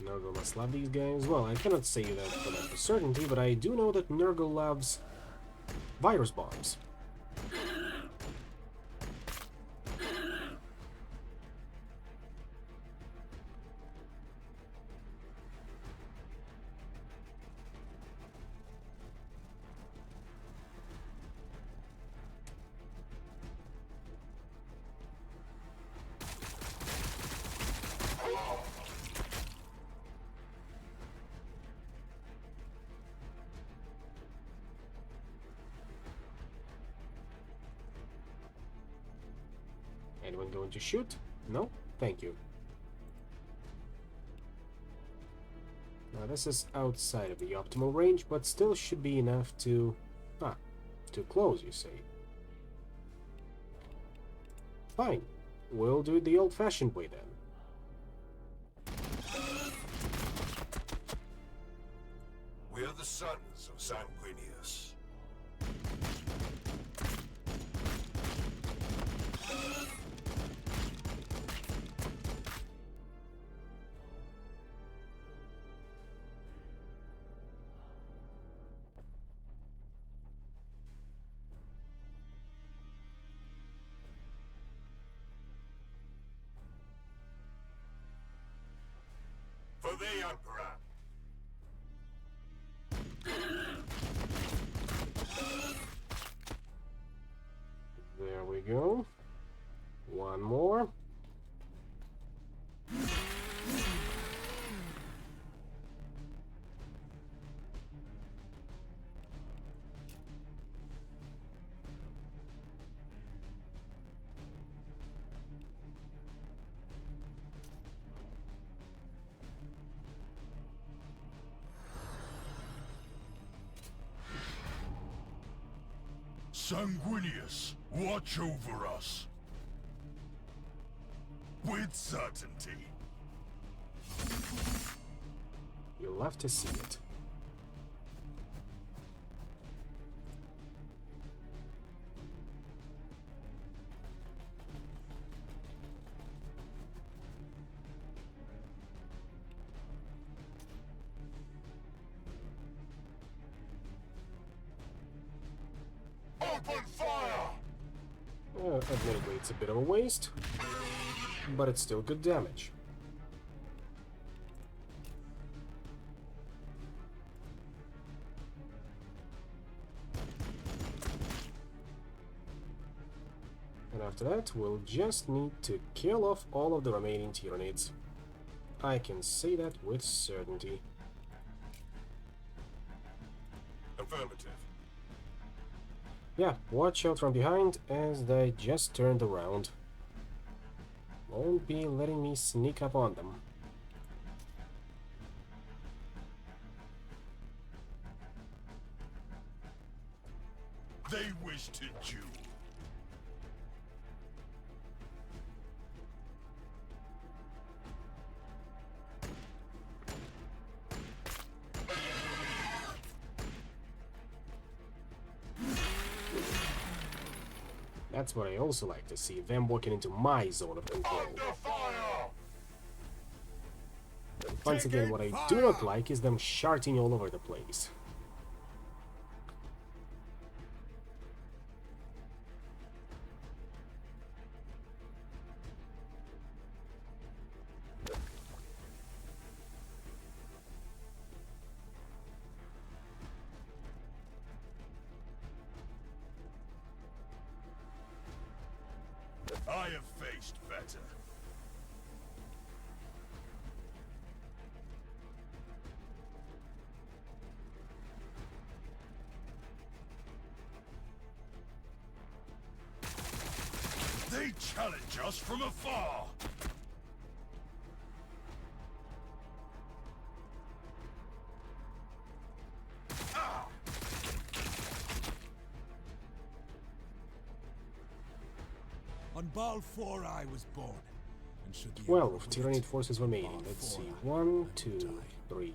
Nurgle must love these guys. Well, I cannot say that for certainty, but I do know that Nurgle loves virus bombs. Anyone going to shoot? No? Thank you. Now this is outside of the optimal range, but still should be enough to... Ah, too close, you say. Fine. We'll do it the old-fashioned way then. We are the sons of Sanguinius. For the Emperor! There we go. One more. Sanguinius, watch over us. With certainty. You'll love to see it. Open fire! Admittedly, it's a bit of a waste, but it's still good damage. And after that, we'll just need to kill off all of the remaining Tyranids. I can say that with certainty. Affirmative. Yeah, watch out from behind as they just turned around. Won't be letting me sneak up on them. They wish to duel. That's what I also like to see, them walking into my zone of control. Under fire! Once again, what I do not like is them sharting all over the place. finished better. They challenge us from afar! On Baal 4 I was born. And should the 12 Emperor Tyranid wilt, forces remaining. Baal Let's 4 see. I 1, will 2, die. 3,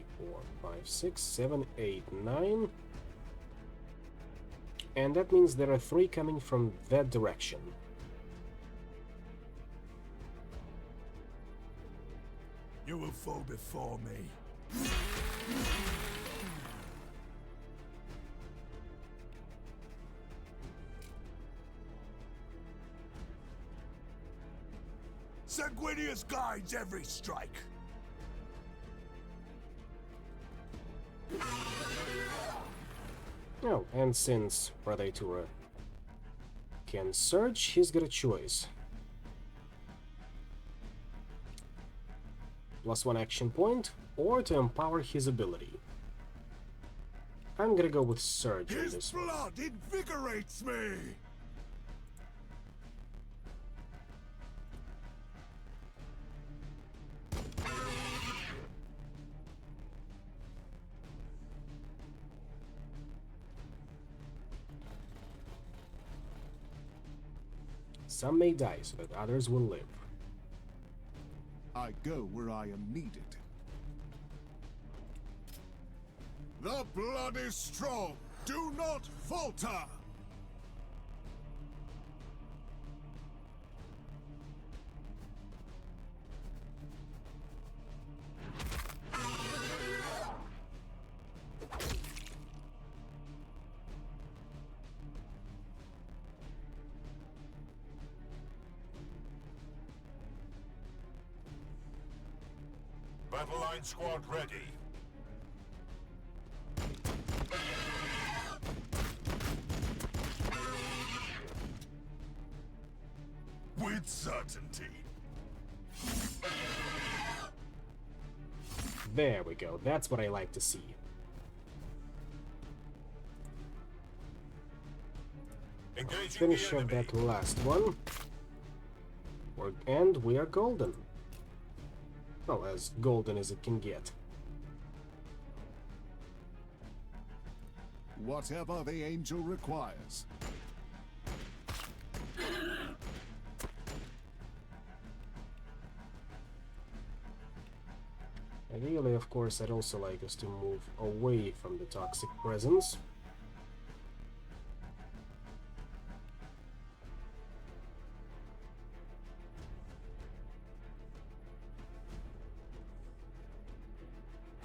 4, 5, 6, 7, 8, 9. And that means there are 3 coming from that direction. You will fall before me. Sanguinius guides every strike. Oh, and since Praetura can surge, he's got a choice. +1 action point, or to empower his ability. I'm gonna go with surge on His this one. blood invigorates me. Some may die so that others will live. I go where I am needed. The blood is strong. Do not falter. Battle line squad ready. With certainty. There we go, that's what I like to see. Engaging Finish the off enemy. that last one. And we are golden. Well, as golden as it can get. Whatever the angel requires. Ideally, of course, I'd also like us to move away from the toxic presence.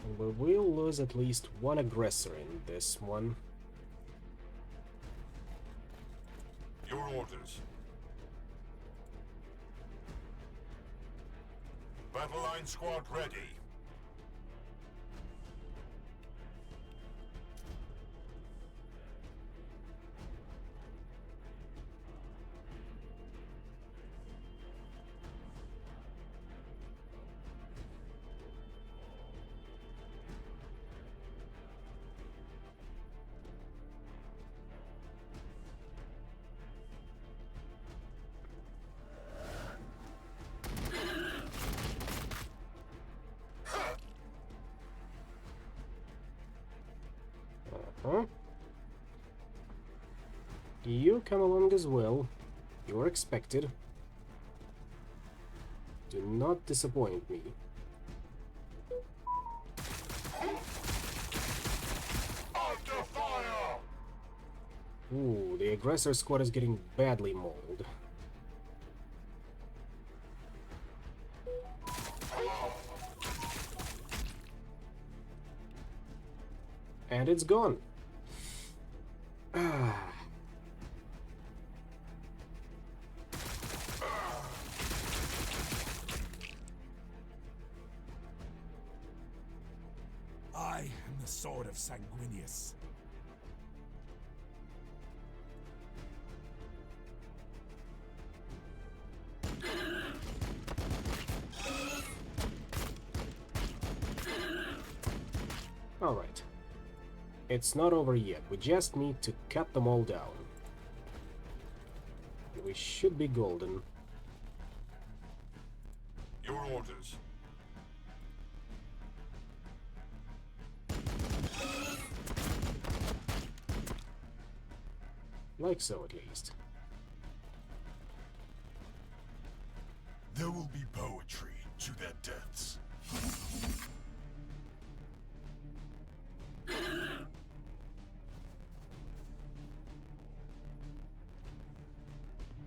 And we will lose at least one aggressor in this one. Your orders. Battle line squad ready. Huh? You come along as well. You're expected. Do not disappoint me. Under fire! Ooh, the aggressor squad is getting badly mauled. And it's gone. Ah. I am the sword of Sanguinius. Alright. It's not over yet. We just need to cut them all down. We should be golden. Your orders. Like so, at least. There will be poetry to their deaths.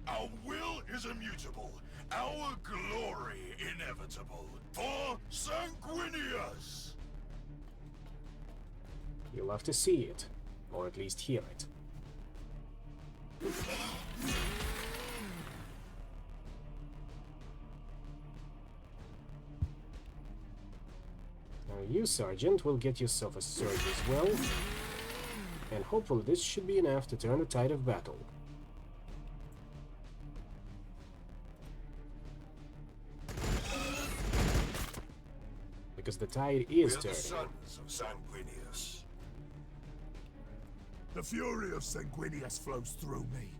Our will is immutable, our glory inevitable. For Sanguinius! You'll have to see it, or at least hear it. Now you, Sergeant, will get yourself a surge as well, and hopefully this should be enough to turn the tide of battle. Because the tide is We are the turning. sons of Sanguinius. The fury of Sanguinius flows through me.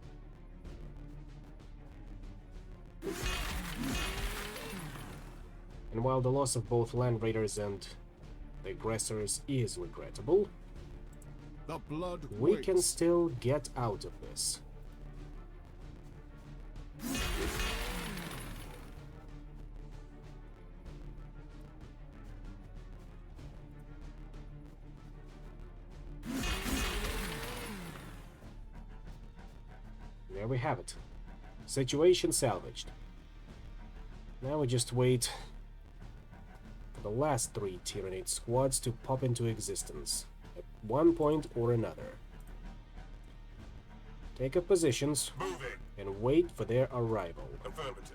And while the loss of both land raiders and the aggressors is regrettable, The blood we waits. can still get out of this. There we have it. Situation salvaged. Now we just wait for the last 3 Tyranid squads to pop into existence at one point or another. Take up positions Moving. and wait for their arrival. Affirmative.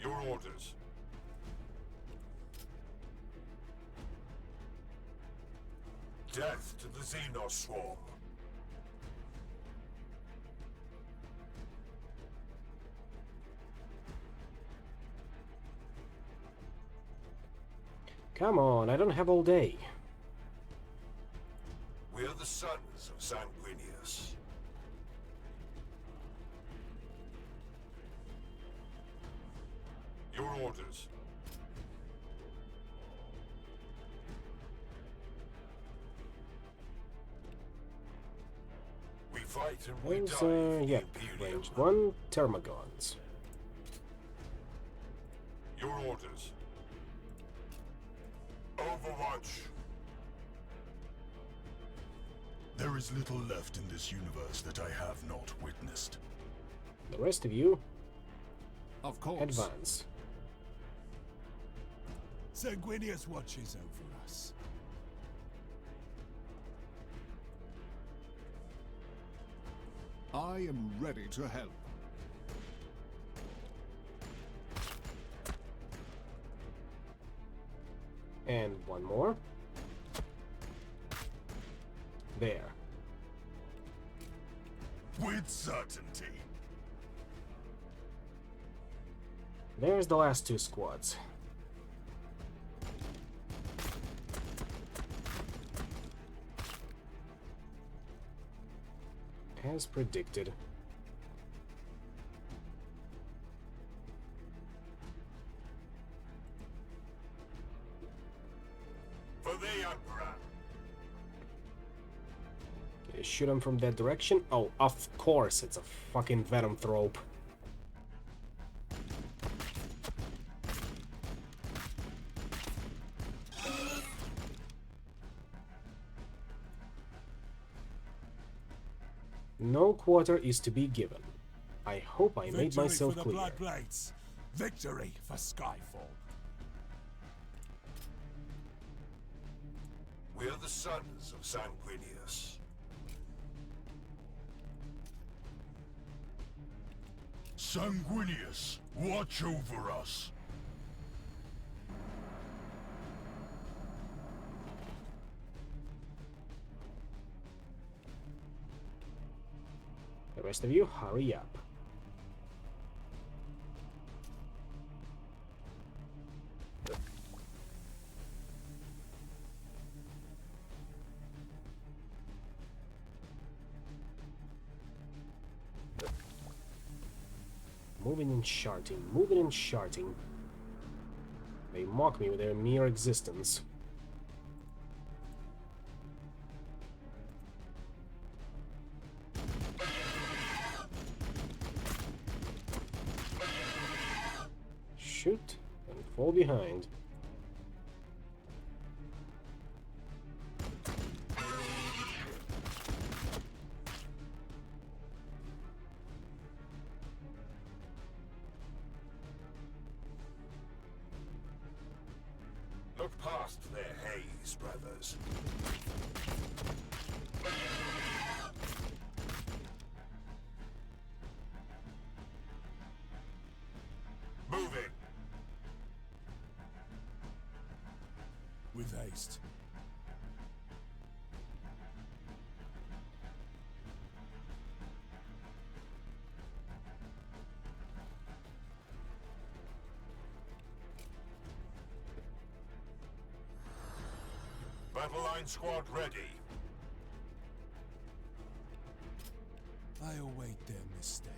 Your orders. Death to the Xenos swarm. Come on, I don't have all day. We are the sons of Sanguinius. Your orders. We fight and we There's, die for the yep, Imperium. ranged 1, Termagons. Your orders. Overwatch. There is little left in this universe that I have not witnessed. The rest of you, Of course. advance. Sanguinius watches over us. I am ready to help. And one more. There. With certainty. There's the last 2 squads. As predicted. For the Emperor. Can you shoot him from that direction? Oh, of course, it's a fucking venom thrope. No quarter is to be given. I hope I made Victory myself for the clear. Blood Blades. Victory for Skyfall. We are the sons of Sanguinius. Sanguinius, watch over us. The rest of you, hurry up. moving and sharting, moving and sharting. They mock me with their mere existence. Shoot and fall behind. Look past their haze, brothers. Moving. With haste. Battle line squad ready. I await their mistake.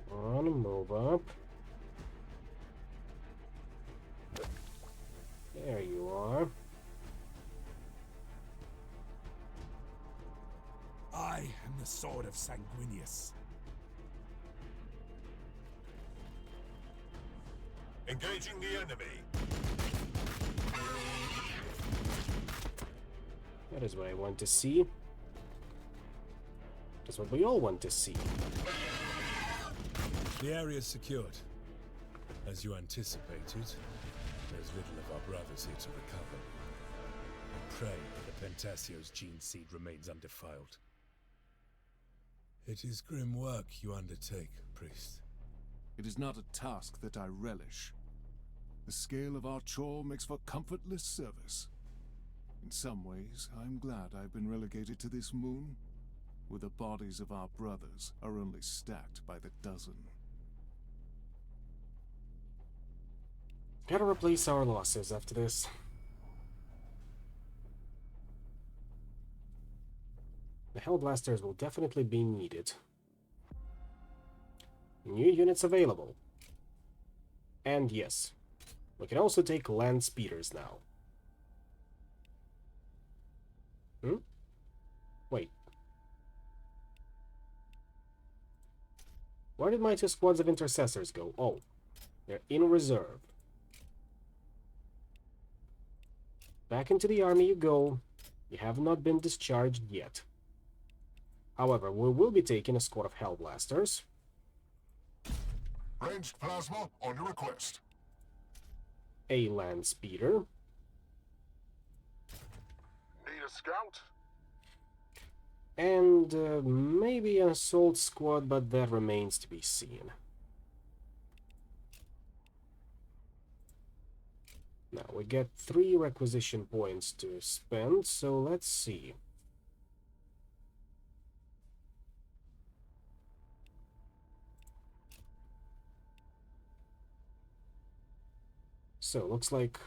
Come on, move up. There you are. I am the sword of Sanguinius. Engaging the enemy. That is what I want to see. That's what we all want to see. The area is secured. As you anticipated, there's little of our brothers here to recover. I pray that Pentasio's gene seed remains undefiled. It is grim work you undertake, priest. It is not a task that I relish. The scale of our chore makes for comfortless service. In some ways, I'm glad I've been relegated to this moon, where the bodies of our brothers are only stacked by the dozen. Gotta replace our losses after this. The Hellblasters will definitely be needed. New units available. And yes, we can also take land speeders now. Wait. Where did my 2 squads of intercessors go? Oh, they're in reserve. Back into the army you go. You have not been discharged yet. However, we will be taking a squad of Hellblasters. Ranged plasma on your request. A land speeder. Need a scout? And maybe an assault squad, but that remains to be seen. Now, we get 3 requisition points to spend, so let's see. So, looks like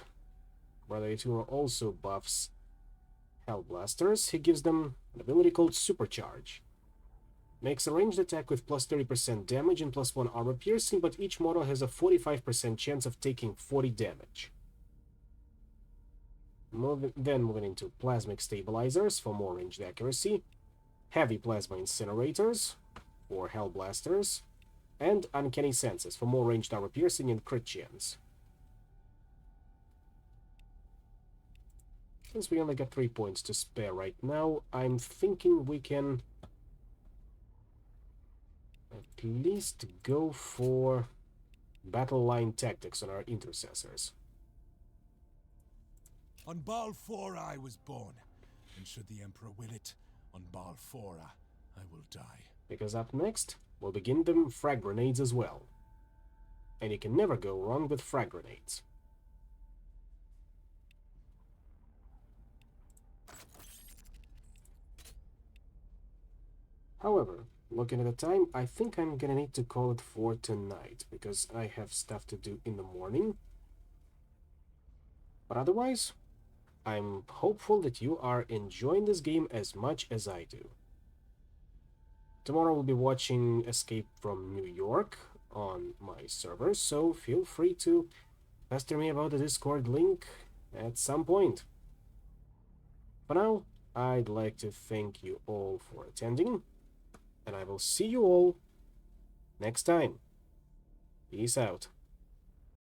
Brother Yatura also buffs Hellblasters. He gives them an ability called Supercharge. Makes a ranged attack with plus 30% damage and plus 1 armor piercing, but each model has a 45% chance of taking 40 damage. Moving into Plasmic Stabilizers for more ranged accuracy, Heavy Plasma Incinerators for Hellblasters, and Uncanny Senses for more ranged armor piercing and crit chance. Since we only got 3 points to spare right now, I'm thinking we can at least go for battle line tactics on our intercessors. On Balfora I was born, and should the Emperor will it, on Balfora I will die. Because up next, we'll begin them frag grenades as well. And you can never go wrong with frag grenades. However, looking at the time, I think I'm gonna need to call it for tonight, because I have stuff to do in the morning. But otherwise, I'm hopeful that you are enjoying this game as much as I do. Tomorrow we'll be watching Escape from New York on my server, so feel free to pester me about the Discord link at some point. For now, I'd like to thank you all for attending, and I will see you all next time. Peace out.